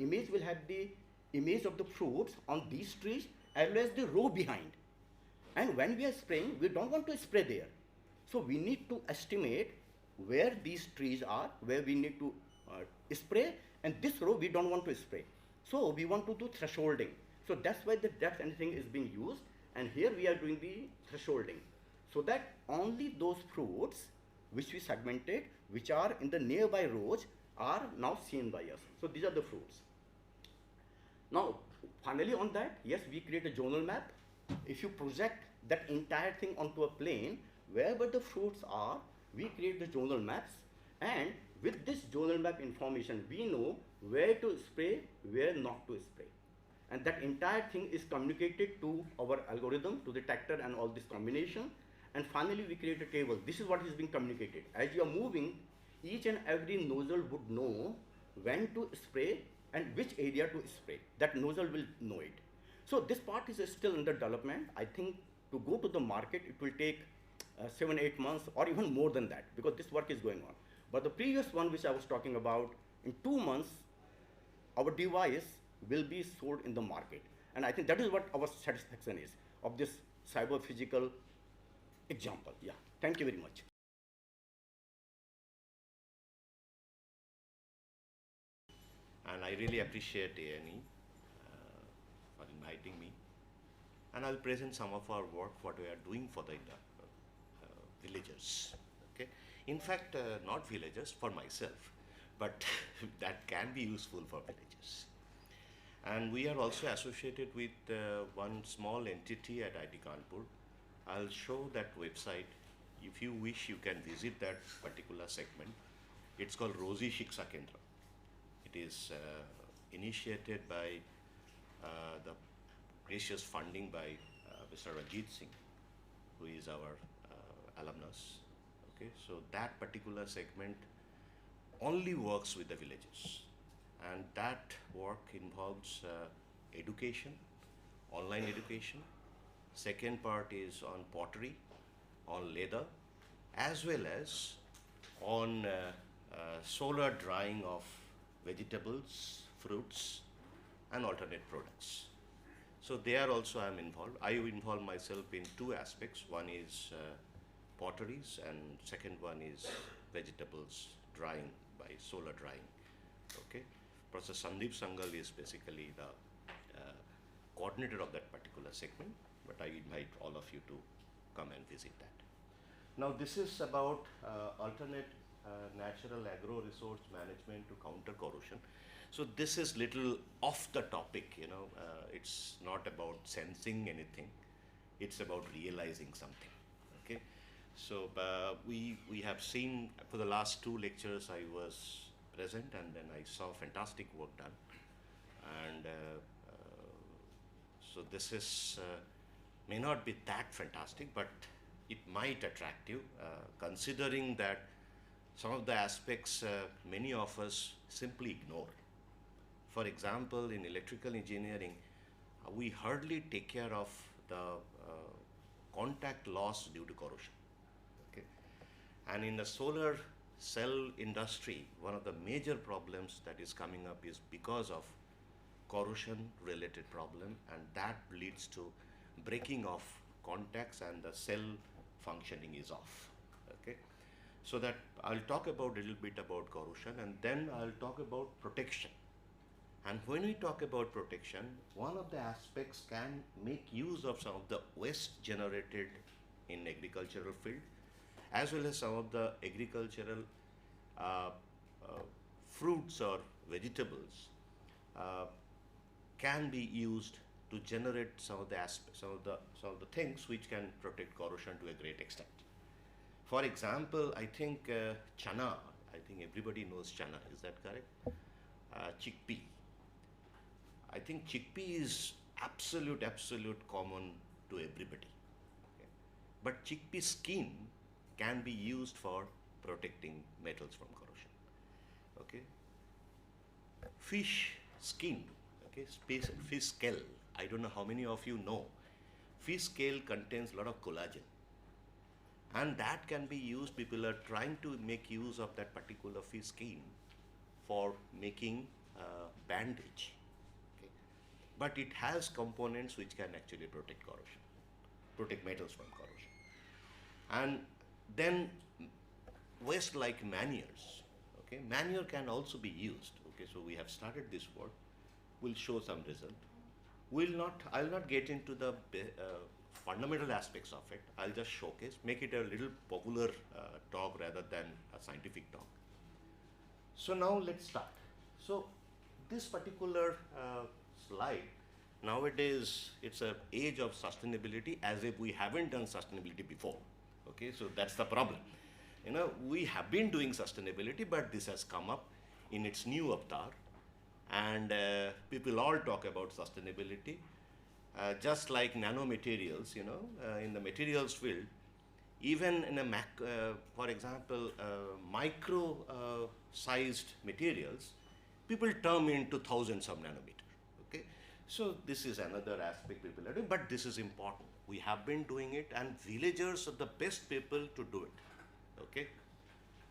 Speaker 2: image will have the image of the fruits on these trees as well as the row behind. And when we are spraying, we don't want to spray there. So we need to estimate where these trees are, where we need to spray, and this row we don't want to spray. So we want to do thresholding. So that's why the depth anything is being used, and here we are doing the thresholding. So that only those fruits which we segmented, which are in the nearby rows, are now seen by us. So these are the fruits. Now, finally on that, yes, we create a zonal map. If you project that entire thing onto a plane, wherever the fruits are, we create the zonal maps, and with this zonal map information, we know where to spray, where not to spray. And that entire thing is communicated to our algorithm, to the detector and all this combination. And finally, we create a table. This is what is being communicated. As you are moving, each and every nozzle would know when to spray and which area to spray. That nozzle will know it. So this part is still under development. I think to go to the market, it will take 7-8 months or even more than that, because this work is going on. But the previous one which I was talking about, in 2 months, our device will be sold in the market. And I think that is what our satisfaction is of this cyber physical example. Yeah, thank you very much.
Speaker 3: And I really appreciate INAE for inviting me. And I'll present some of our work, what we are doing for the villagers. Okay, in fact, not villagers, for myself, but that can be useful for villagers. And we are also associated with one small entity at IIT Kanpur. I'll show that website. If you wish, you can visit that particular segment. It's called Rosie Shiksha Kendra. It is initiated by the gracious funding by Mr. Ranjit Singh, who is our alumnus. Okay, so that particular segment only works with the villages, and that work involves education, online education. Second part is on pottery, on leather, as well as on solar drying of vegetables, fruits, and alternate products. So there also I am involved. I involve myself in 2 aspects. One is potteries, and second one is vegetables drying by solar drying. Okay, Professor Sandeep Sangal is basically the coordinator of that particular segment, but I invite all of you to come and visit that. Now this is about alternate natural agro-resource management to counter corrosion. So this is little off the topic, it's not about sensing anything, it's about realizing something. Okay, so we have seen for the last 2 lectures I was present, and then I saw fantastic work done, and so this is may not be that fantastic, but it might attract you, considering that some of the aspects many of us simply ignore. For example, in electrical engineering, we hardly take care of the contact loss due to corrosion. Okay? And in the solar cell industry, one of the major problems that is coming up is because of corrosion related problem, and that leads to breaking of contacts and the cell functioning is off. Okay, so that I'll talk about a little bit about corrosion, and then I'll talk about protection. And when we talk about protection, one of the aspects can make use of some of the waste generated in agricultural field, as well as some of the agricultural fruits or vegetables can be used to generate some of the things which can protect corrosion to a great extent. For example, I think chana. I think everybody knows chana. Is that correct? Chickpea. I think chickpea is absolute common to everybody. Okay? But chickpea skin can be used for protecting metals from corrosion. Okay? Fish skin, okay, fish scale. I don't know how many of you know. Fish scale contains a lot of collagen. And that can be used, people are trying to make use of that particular fish skin for making bandage. Okay? But it has components which can actually protect corrosion, protect metals from corrosion. And then waste like manures. Okay? Manure can also be used. Okay? So we have started this work. We'll show some result. I'll not get into the fundamental aspects of it. I'll just showcase, make it a little popular talk rather than a scientific talk. So now let's start. So this particular slide, nowadays it's an age of sustainability, as if we haven't done sustainability before. Okay, so that's the problem. You know, we have been doing sustainability, but this has come up in its new avatar, and people all talk about sustainability. Just like nanomaterials, you know, in the materials field, even in a for example, micro-sized materials, people term into thousands of nanometers. Okay, so this is another aspect people are doing, but this is important. We have been doing it, and villagers are the best people to do it. Okay,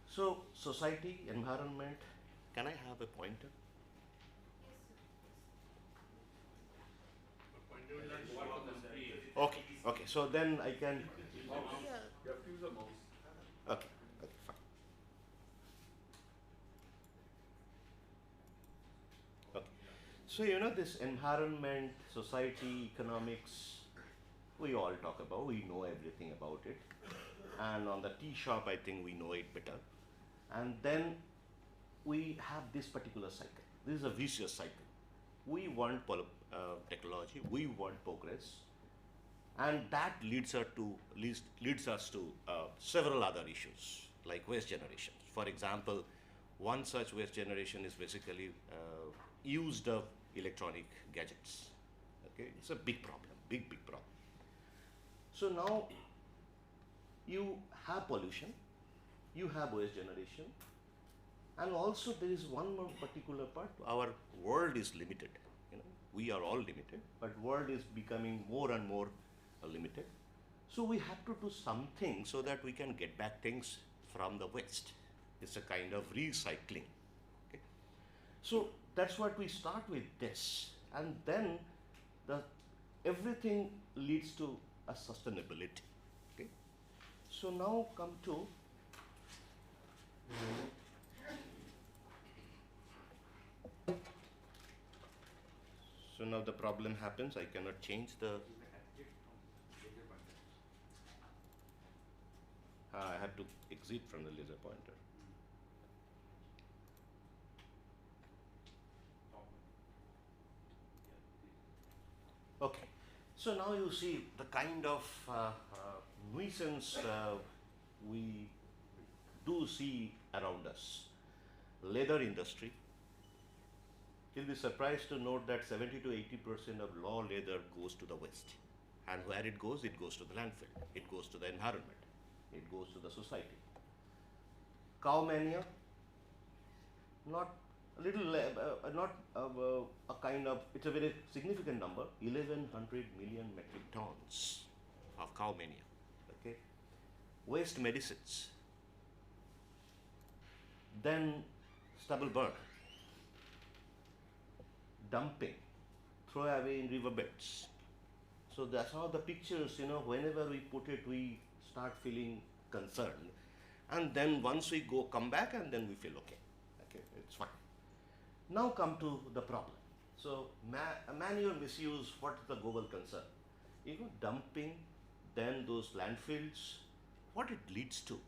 Speaker 3: so society, environment. Can I have a pointer? Okay, okay, so then I can. Okay, okay, fine. Okay, so you know this environment, society, economics, we all talk about, we know everything about it. And on the tea shop, I think we know it better. And then we have this particular cycle. This is a vicious cycle. We want technology, we want progress, and that leads us to several other issues like waste generation. For example, one such waste generation is basically used of electronic gadgets. Okay, it's a big problem, big problem. So now you have pollution, you have waste generation, and also there is one more particular part. Our world is limited. You know, we are all limited, but world is becoming more and more limited. So we have to do something so that we can get back things from the waste. It's a kind of recycling. Okay? So that's what we start with this, and then everything leads to a sustainability. Okay? So now come to so now the problem happens. I cannot change the. I have to exit from the laser pointer. Okay, so now you see the kind of nuisance we do see around us. Leather industry. You'll be surprised to note that 70 to 80% of raw leather goes to the waste. And where it goes to the landfill, it goes to the environment, it goes to the society. Cow mania, not a little, a kind of, it's a very significant number, 1100 million metric tons of cow mania. Okay, waste medicines, then stubble burn, dumping, throw away in riverbeds. So that's how the pictures, you know, whenever we put it, we start feeling concerned. And then once we come back, and then we feel okay. Okay, it's fine. Now come to the problem. So manure misuse, what is the global concern? You know, dumping, then those landfills, what it leads to.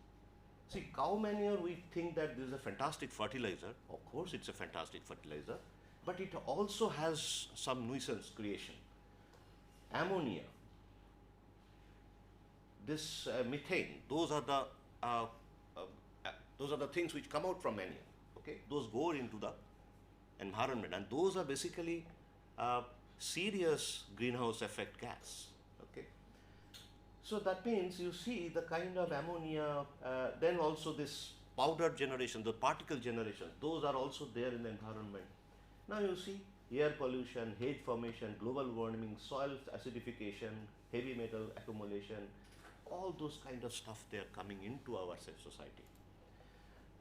Speaker 3: See, cow manure, we think that this is a fantastic fertilizer. Of course, it's a fantastic fertilizer, but it also has some nuisance creation. Ammonia, this methane, those are the things which come out from manure. Okay, those go into the environment, and those are basically serious greenhouse effect gas. Okay. So that means you see the kind of ammonia, then also this powder generation, the particle generation, those are also there in the environment. Now you see air pollution, haze formation, global warming, soil acidification, heavy metal accumulation, all those kind of stuff they are coming into our society.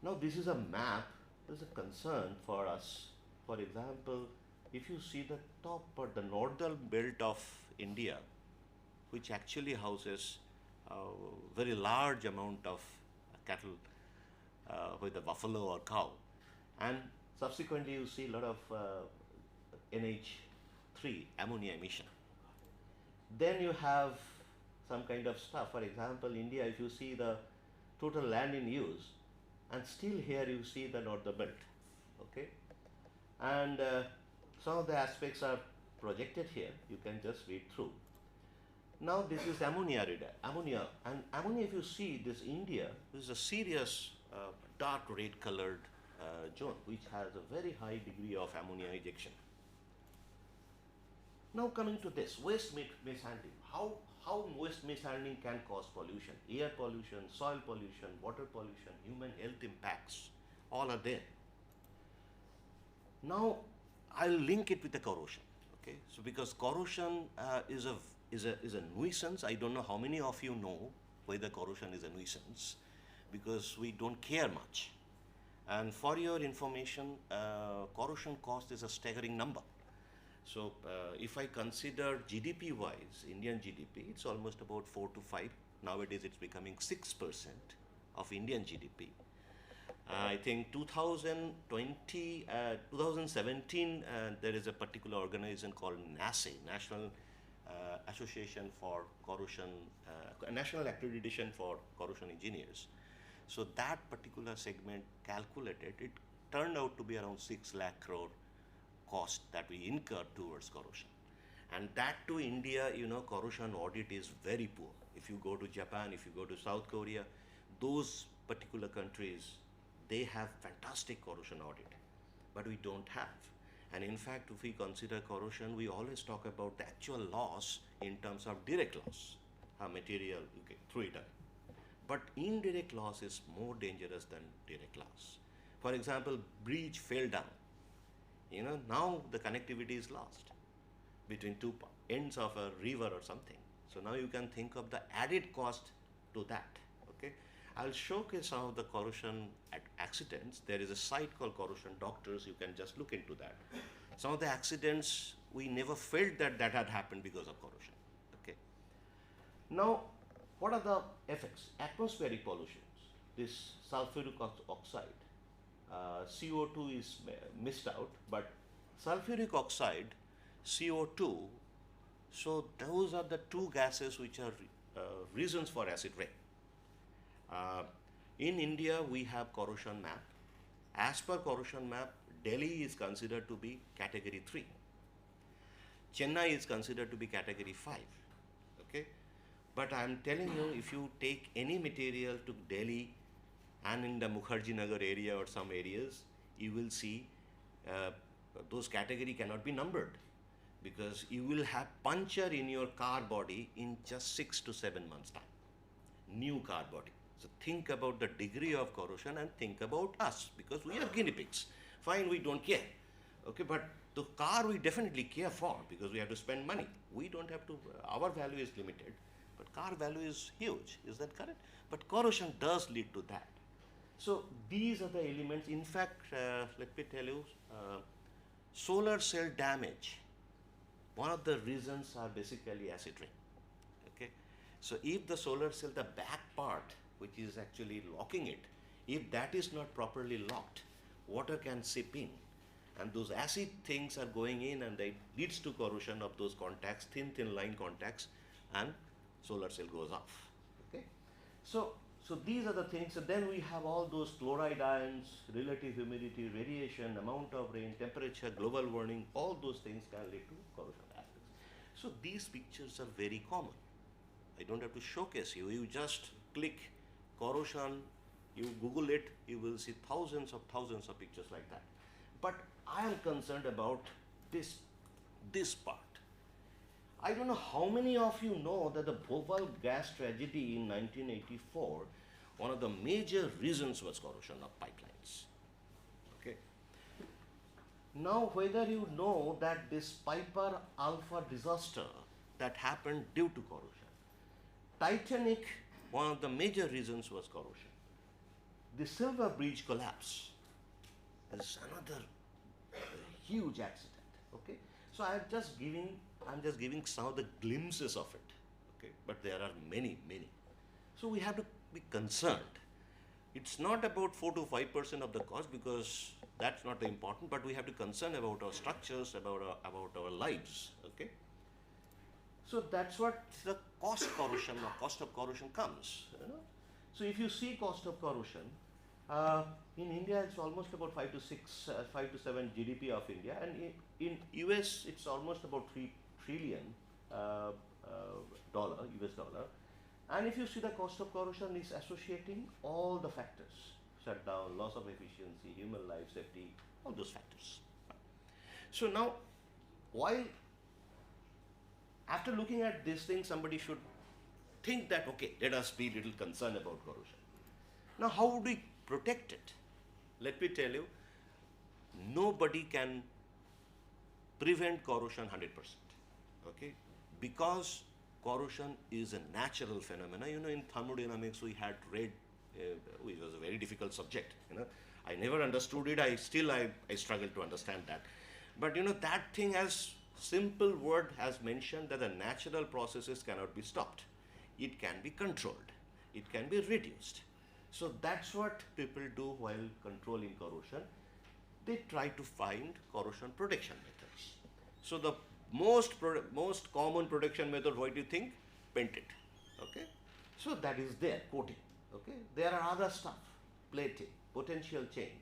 Speaker 3: Now this is a map, this is a concern for us. For example, if you see the top part, the northern belt of India, which actually houses a very large amount of cattle, with the buffalo or cow, and subsequently you see a lot of NH3 ammonia emission. Then you have some kind of stuff. For example, India, if you see the total land in use, and still here you see the northern belt, okay, and some of the aspects are projected here. You can just read through. Now this is ammonia, and ammonia, if you see this India, this is a serious dark red colored zone which has a very high degree of ammonia ejection. Now coming to this waste mishandling, how waste mishandling can cause pollution, air pollution, soil pollution, water pollution, human health impacts, all are there. Now I'll link it with the corrosion. Okay, so because corrosion is a nuisance. I don't know how many of you know whether corrosion is a nuisance, because we don't care much. And for your information, corrosion cost is a staggering number. So if I consider GDP wise, Indian GDP, it's almost about 4 to 5. Nowadays it's becoming 6% of Indian GDP. I think 2020, 2017, there is a particular organization called NASE, National Association for Corrosion, National Accreditation for Corrosion Engineers. So that particular segment calculated, it turned out to be around 6 lakh crore cost that we incur towards corrosion. And that to India, you know, corrosion audit is very poor. If you go to Japan, if you go to South Korea, those particular countries, they have fantastic corrosion audit, but we don't have. And in fact, if we consider corrosion, we always talk about the actual loss in terms of direct loss, material, you can throw it away. But indirect loss is more dangerous than direct loss. For example, bridge fell down. You know, now the connectivity is lost between two ends of a river or something. So now you can think of the added cost to that. Okay, I'll showcase some of the corrosion accidents. There is a site called Corrosion Doctors. You can just look into that. Some of the accidents we never felt that had happened because of corrosion. Okay. Now, what are the effects? Atmospheric pollutions. This sulfuric oxide, CO2 is missed out, but sulfuric oxide, CO2, so those are the two gases which are reasons for acid rain. In India, we have corrosion map. As per corrosion map, Delhi is considered to be category 3. Chennai is considered to be category 5. Okay, but I am telling you, if you take any material to Delhi and in the Mukherjee Nagar area or some areas, you will see those category cannot be numbered, because you will have puncture in your car body in just 6 to 7 months time, new car body. So think about the degree of corrosion and think about us, because we are guinea pigs. Fine, we don't care. Okay, but the car we definitely care for, because we have to spend money. We don't have to, our value is limited, but car value is huge. Is that correct? But corrosion does lead to that. So these are the elements. In fact, let me tell you, solar cell damage, one of the reasons are basically acid rain. Okay, so if the solar cell, the back part, which is actually locking it, if that is not properly locked, water can seep in, and those acid things are going in, and that leads to corrosion of those contacts, thin line contacts, and solar cell goes off. Okay, so these are the things. And then we have all those chloride ions, relative humidity, radiation, amount of rain, temperature, global warming, all those things can lead to corrosion aspects. So these pictures are very common. I don't have to showcase you. You just click corrosion, you Google it, you will see thousands of pictures like that. But I am concerned about this part. I don't know how many of you know that the Bhopal gas tragedy in 1984, one of the major reasons was corrosion of pipelines. Okay. Now, whether you know that this Piper Alpha disaster that happened due to corrosion, Titanic, one of the major reasons was corrosion. The Silver Bridge collapse is another huge accident. Okay, so I'm just giving some of the glimpses of it. Okay, but there are many. So we have to be concerned. It's not about 4 to 5% of the cost, because that's not the important. But we have to concern about our structures, about our lives. Okay. So that's what the cost of corrosion comes. You know? So if you see cost of corrosion, in India it's almost about 5 to 7 GDP of India, and in US it's almost about 3 trillion US dollar. And if you see the cost of corrosion is associating all the factors: shutdown, loss of efficiency, human life, safety, all those factors. So now, while after looking at this thing, somebody should think that, okay, let us be a little concerned about corrosion. Now, how would we protect it? Let me tell you, nobody can prevent corrosion 100%. Okay? Because corrosion is a natural phenomenon. You know, in thermodynamics, we had read, it was a very difficult subject. You know, I never understood it. I struggle to understand that. But you know, that thing has simple word has mentioned that the natural processes cannot be stopped. It can be controlled. It can be reduced. So that's what people do while controlling corrosion. They try to find corrosion protection methods. So the most common protection method, what do you think? Paint it. Okay. So that is there, coating. Okay. There are other stuff, plating, potential change.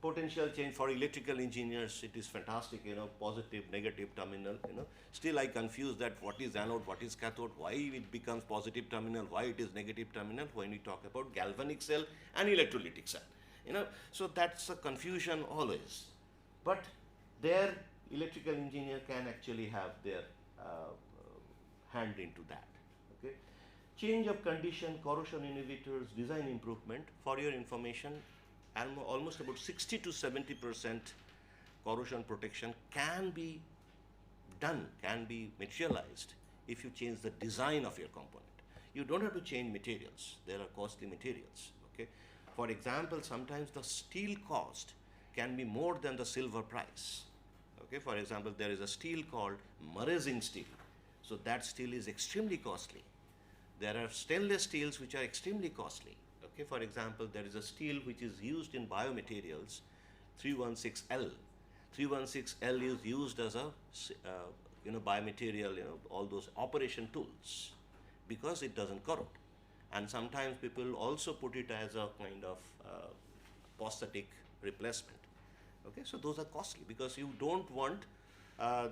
Speaker 3: Potential change for electrical engineers, it is fantastic, you know, positive, negative terminal, you know. Still I confuse that what is anode, what is cathode, why it becomes positive terminal, why it is negative terminal when we talk about galvanic cell and electrolytic cell, you know. So that's a confusion always. But their electrical engineer can actually have their hand into that, okay. Change of condition, corrosion inhibitors, design improvement. For your information, almost about 60 to 70% corrosion protection can be done, can be materialized if you change the design of your component. You don't have to change materials. There are costly materials. Okay. For example, sometimes the steel cost can be more than the silver price. Okay. For example, there is a steel called Murray steel. So that steel is extremely costly. There are stainless steels which are extremely costly. Okay, for example, there is a steel which is used in biomaterials, 316L. 316L is used as a biomaterial, you know, all those operation tools, because it doesn't corrode. And sometimes people also put it as a kind of prosthetic replacement. Okay, so those are costly because you don't want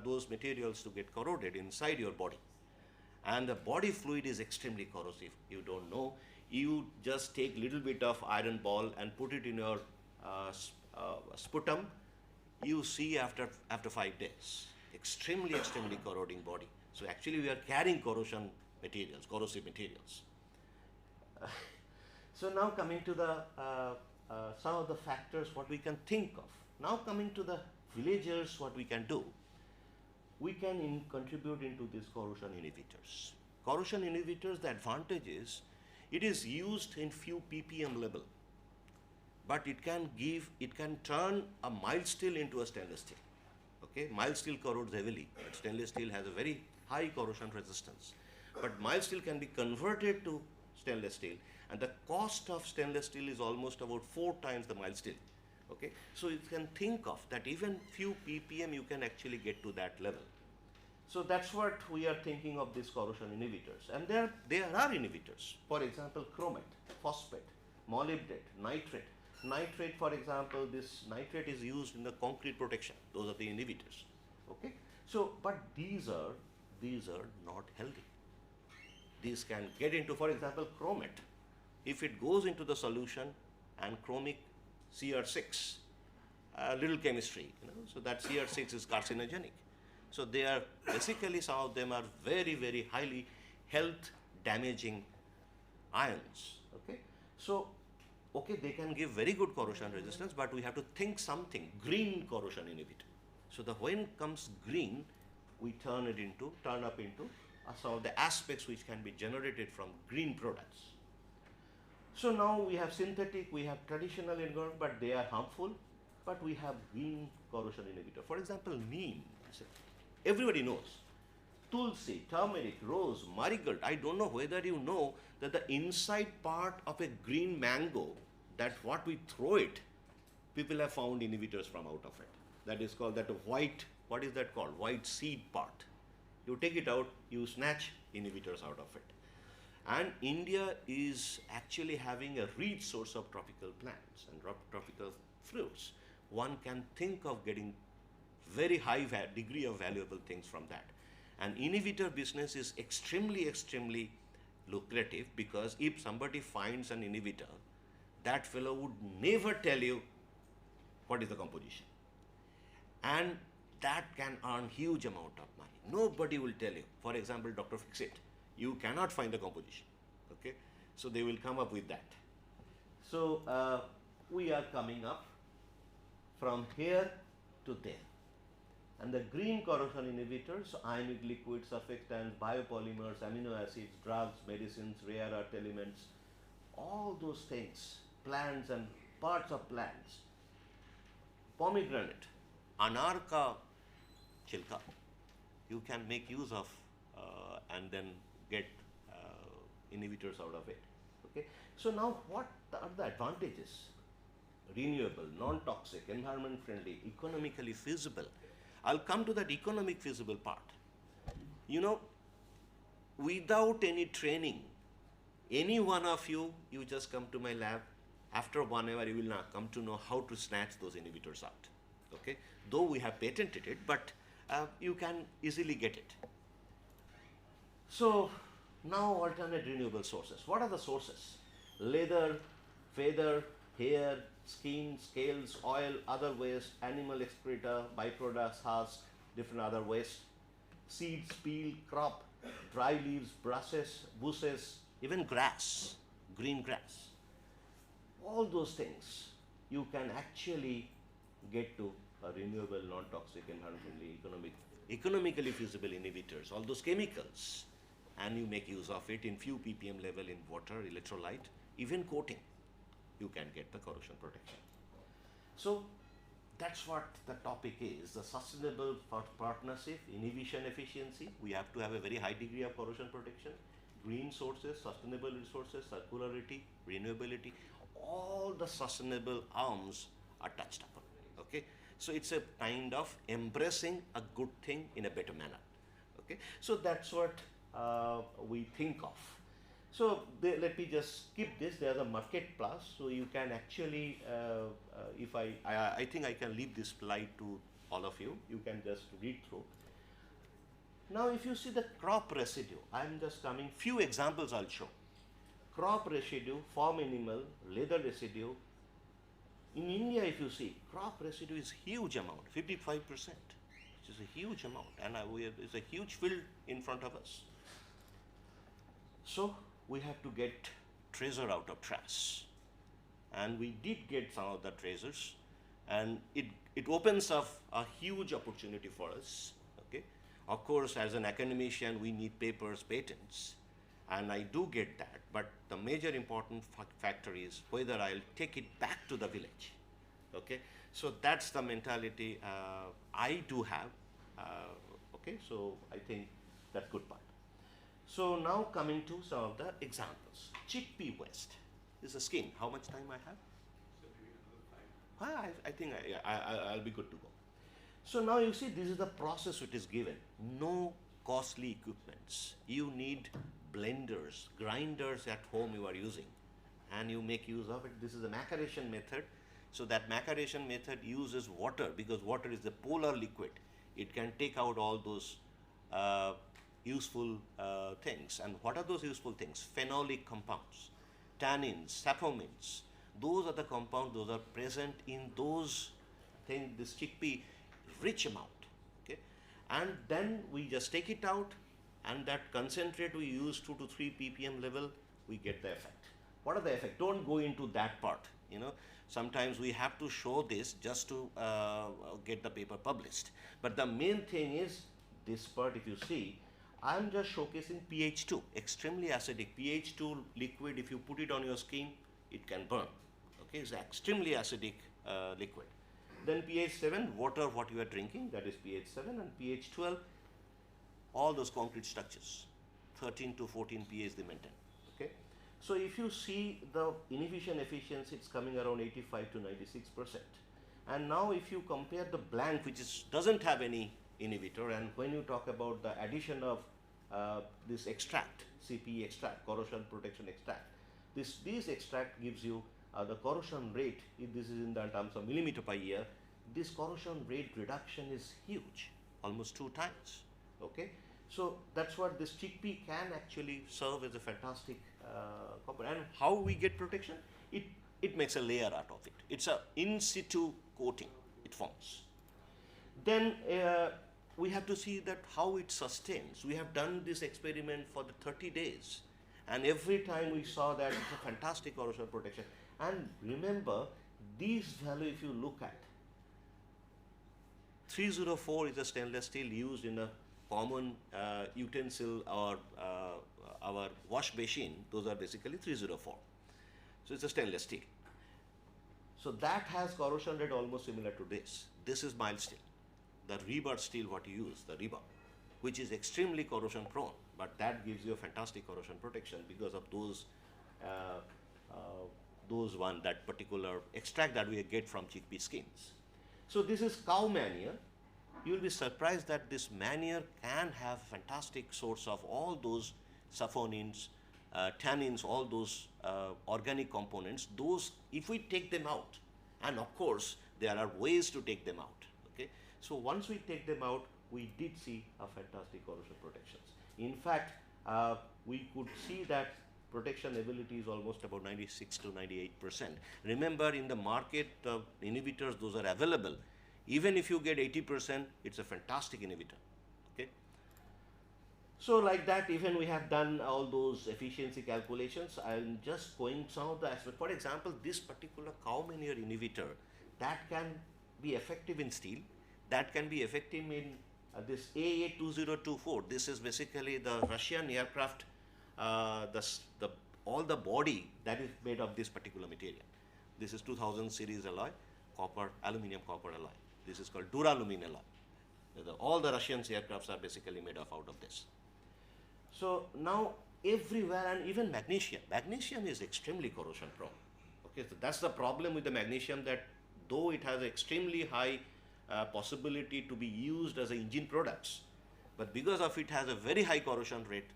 Speaker 3: those materials to get corroded inside your body. And the body fluid is extremely corrosive. You don't know. You just take little bit of iron ball and put it in your sputum. You see after 5 days, extremely corroding body. So actually we are carrying corrosive materials. So now coming to the some of the factors what we can think of. Now coming to the villagers, what we can do. We can contribute into these corrosion inhibitors. Corrosion inhibitors, the advantage is, it is used in few ppm level, but it can turn a mild steel into a stainless steel. Okay, mild steel corrodes heavily, but stainless steel has a very high corrosion resistance. But mild steel can be converted to stainless steel, and the cost of stainless steel is almost about 4 times the mild steel. Okay, so you can think of that even few ppm you can actually get to that level. So that's what we are thinking of these corrosion inhibitors. And there are inhibitors. For example, chromate, phosphate, molybdate, nitrate. Nitrate, for example, this nitrate is used in the concrete protection. Those are the inhibitors. Okay. So, but these are not healthy. These can get into, for example, chromate. If it goes into the solution and chromic CR6, little chemistry, you know, so that CR6 is carcinogenic. So they are basically, some of them are very, very highly health damaging ions. Okay, so okay, they can give very good corrosion resistance, but we have to think something green corrosion inhibitor. So the when comes green, we turn up into some of the aspects which can be generated from green products. So now we have synthetic, we have traditional environment, but they are harmful. But we have green corrosion inhibitor. For example, neem. Everybody knows. Tulsi, turmeric, rose, marigold. I don't know whether you know that the inside part of a green mango, that what we throw it, people have found inhibitors from out of it. That is called that white, what is that called? White seed part. You take it out, you snatch inhibitors out of it. And India is actually having a rich source of tropical plants and tropical fruits. One can think of getting very high degree of valuable things from that. And inhibitor business is extremely, extremely lucrative, because if somebody finds an inhibitor, that fellow would never tell you what is the composition. And that can earn huge amount of money. Nobody will tell you. For example, Dr. Fixit, you cannot find the composition. Okay, so they will come up with that. So we are coming up from here to there. And the green corrosion inhibitors, ionic liquids, surfactants, biopolymers, amino acids, drugs, medicines, rare earth elements, all those things, plants and parts of plants, pomegranate, anarka chilka, you can make use of and then get inhibitors out of it. Okay. So now what are the advantages? Renewable, non-toxic, environment friendly, economically feasible. I'll come to that economic feasible part. You know, without any training, any one of you just come to my lab, after 1 hour you will now come to know how to snatch those inhibitors out. Okay, though we have patented it, but you can easily get it. So now alternate renewable sources. What are the sources? Leather, feather, hair, skin, scales, oil, other waste, animal excreta, byproducts, husk, different other waste, seeds, peel, crop, dry leaves, bushes, even grass, green grass. All those things you can actually get to a renewable, non-toxic, environmentally, economically feasible inhibitors, all those chemicals, and you make use of it in few ppm level in water, electrolyte, even coating, you can get the corrosion protection. So that's what the topic is, the sustainable partnership, inhibition efficiency. We have to have a very high degree of corrosion protection, green sources, sustainable resources, circularity, renewability, all the sustainable arms are touched upon. Okay, so it's a kind of embracing a good thing in a better manner. Okay, so that's what we think of. So let me just skip this. There's a market plus, so you can actually, if I think I can leave this slide to all of you. You can just read through. Now, if you see the crop residue, I'm just coming few examples I'll show. Crop residue, farm animal, leather residue. In India, if you see, crop residue is huge amount, 55%, which is a huge amount, and it's a huge field in front of us. So we have to get treasure out of trash, and we did get some of the treasures, and it opens up a huge opportunity for us. Okay, of course, as an academician, we need papers, patents, and I do get that, but the major important factor is whether I'll take it back to the village. Okay, so that's the mentality I do have. Okay, so I think that's good part. So now coming to some of the examples. Chickpea waste is the skin. How much time I have? I think I'll be good to go. So now you see, this is the process which is given. No costly equipments. You need blenders, grinders at home you are using, and you make use of it. This is a maceration method. So that maceration method uses water, because water is the polar liquid. It can take out all those useful things. And what are those useful things? Phenolic compounds, tannins, saponids. Those are the compounds, those are present in those things, this chickpea, rich amount. Okay, And then we just take it out, and that concentrate we use 2 to 3 ppm level, we get the effect. What are the effects? Don't go into that part. Sometimes we have to show this just to get the paper published. But the main thing is this part. If you see, I'm just showcasing pH2, extremely acidic pH2 liquid. If you put it on your skin, it can burn. Okay, it's extremely acidic liquid. Then pH 7, water, what you are drinking, that is pH 7, and pH 12, all those concrete structures, 13 to 14 pH they maintain. Okay, so if you see the inhibition efficiency, it's coming around 85 to 96%. And now if you compare the blank, which doesn't have any inhibitor, and when you talk about the addition of this extract, CPE extract, corrosion protection extract, this extract gives you the corrosion rate. If this is in the terms of millimeter per year, this corrosion rate reduction is huge, almost 2 times. Okay, so that's what this chickpea can actually serve as a fantastic component. And how we get protection? It makes a layer out of it. It's a in situ coating it forms. Then we have to see that how it sustains. We have done this experiment for the 30 days, and every time we saw that it's a fantastic corrosion protection. And remember, these value, if you look at, 304 is a stainless steel used in a common utensil or our wash basin. Those are basically 304. So it's a stainless steel. So that has corrosion rate almost similar to this. This is mild steel. The rebar steel, what you use, the rebar, which is extremely corrosion prone, but that gives you a fantastic corrosion protection because of that particular extract that we get from chickpea skins. So this is cow manure. You will be surprised that this manure can have fantastic source of all those saponins, tannins, all those organic components. Those, if we take them out, and of course there are ways to take them out. Okay, so once we take them out, we did see a fantastic corrosion protections. In fact, we could see that protection ability is almost about 96 to 98%. Remember, in the market, inhibitors, those are available. Even if you get 80%, it's a fantastic inhibitor. Okay. So like that, even we have done all those efficiency calculations. I'm just going some of the aspects. For example, this particular cow manure inhibitor, that can be effective in steel, that can be effective in this AA2024. This is basically the Russian aircraft, all the body that is made of this particular material. This is 2000 series alloy, copper, aluminum copper alloy. This is called duralumin alloy. All the Russian aircrafts are basically made out of this. So now everywhere, and even magnesium. Magnesium is extremely corrosion prone. Okay, so that's the problem with the magnesium, that though it has extremely high possibility to be used as engine products, but because of it has a very high corrosion rate,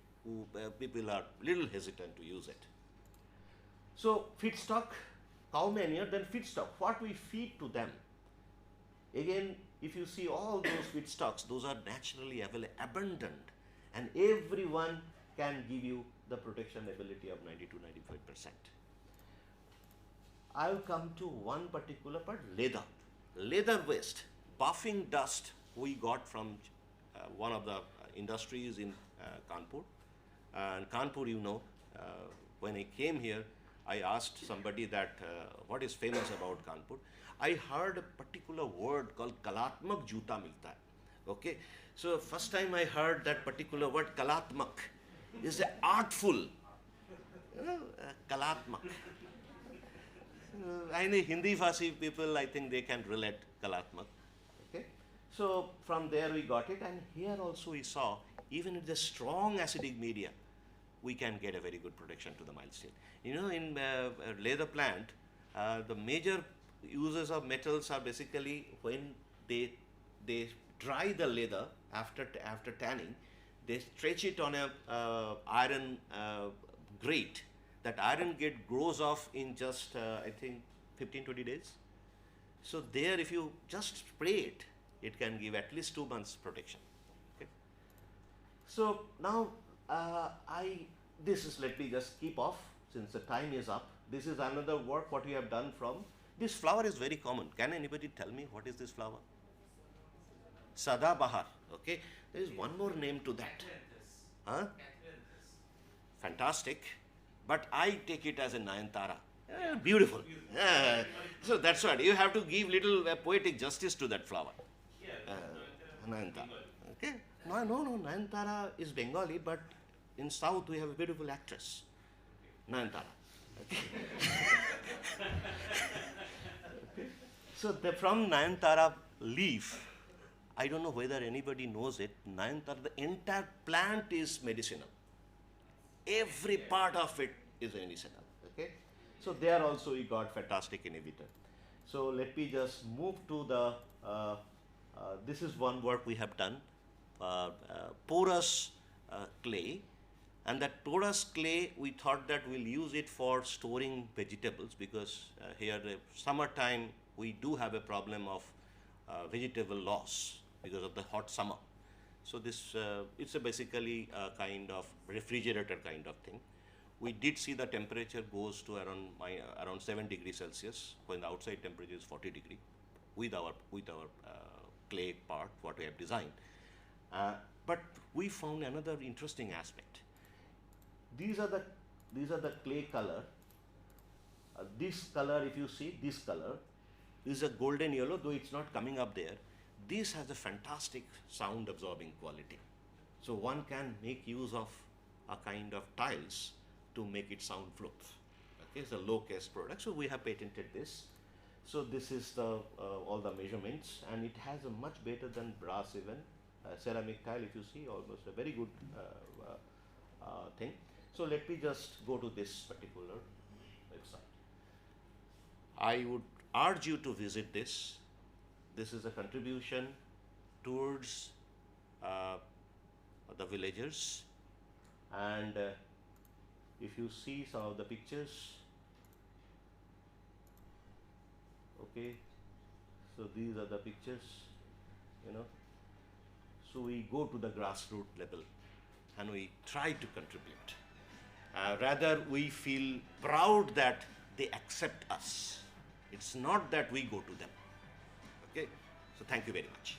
Speaker 3: people are little hesitant to use it. So feedstock, cow manure, then feedstock, what we feed to them. Again, if you see all those feedstocks, those are naturally abundant, and everyone can give you the protection ability of 90 to 95%. I'll come to one particular part, leather. Leather waste, buffing dust we got from one of the industries in Kanpur. And Kanpur, when I came here, I asked somebody that what is famous about Kanpur. I heard a particular word called kalatmak juta milta hai. Okay, so first time I heard that particular word kalatmak is a artful, kalatmak. I know Hindi Fasi people, I think they can relate kalatmak. Okay, so from there we got it, and here also we saw even in the strong acidic media, we can get a very good protection to the mild steel. In a leather plant, the major uses of metals are basically when they dry the leather after tanning, they stretch it on a iron grate. That iron gate grows off in just I think 15-20 days. So there, if you just spray it, it can give at least 2 months protection. Okay. So now let me just keep off since the time is up. This is another work what we have done from. This flower is very common. Can anybody tell me what is this flower? Sadabahar. Okay, there is one more name to that. Huh? Fantastic, but I take it as a Nayantara. Beautiful. So that's what you have to give little poetic justice to that flower. Nayantara. Okay. No. Nayantara is Bengali, but in South we have a beautiful actress, Nayantara. Okay. So from Nayantara leaf, I don't know whether anybody knows it. Nayantara, the entire plant is medicinal. Every part of it is medicinal. Okay. So there also we got fantastic inhibitor. So let me just move to the. This is one work we have done, porous clay, and that porous clay we thought that we'll use it for storing vegetables, because here summertime we do have a problem of vegetable loss because of the hot summer. So this it's basically a kind of refrigerator kind of thing. We did see the temperature goes to around 7 degrees Celsius when the outside temperature is 40 degree with our clay part what we have designed. But we found another interesting aspect. These are the clay color. This color, if you see this color, is a golden yellow, though it's not coming up there. This has a fantastic sound absorbing quality. So one can make use of a kind of tiles to make it soundproof. Okay, it's a low-case product. So we have patented this. So this is the all the measurements, and it has a much better than brass even. Ceramic tile, if you see, almost a very good thing. So let me just go to this particular website. I would urge you to visit this. This is a contribution towards the villagers, and if you see some of the pictures, okay, so these are the pictures, you know. So we go to the grassroots level and we try to contribute. Rather, we feel proud that they accept us. It's not that we go to them. Okay, so thank you very much.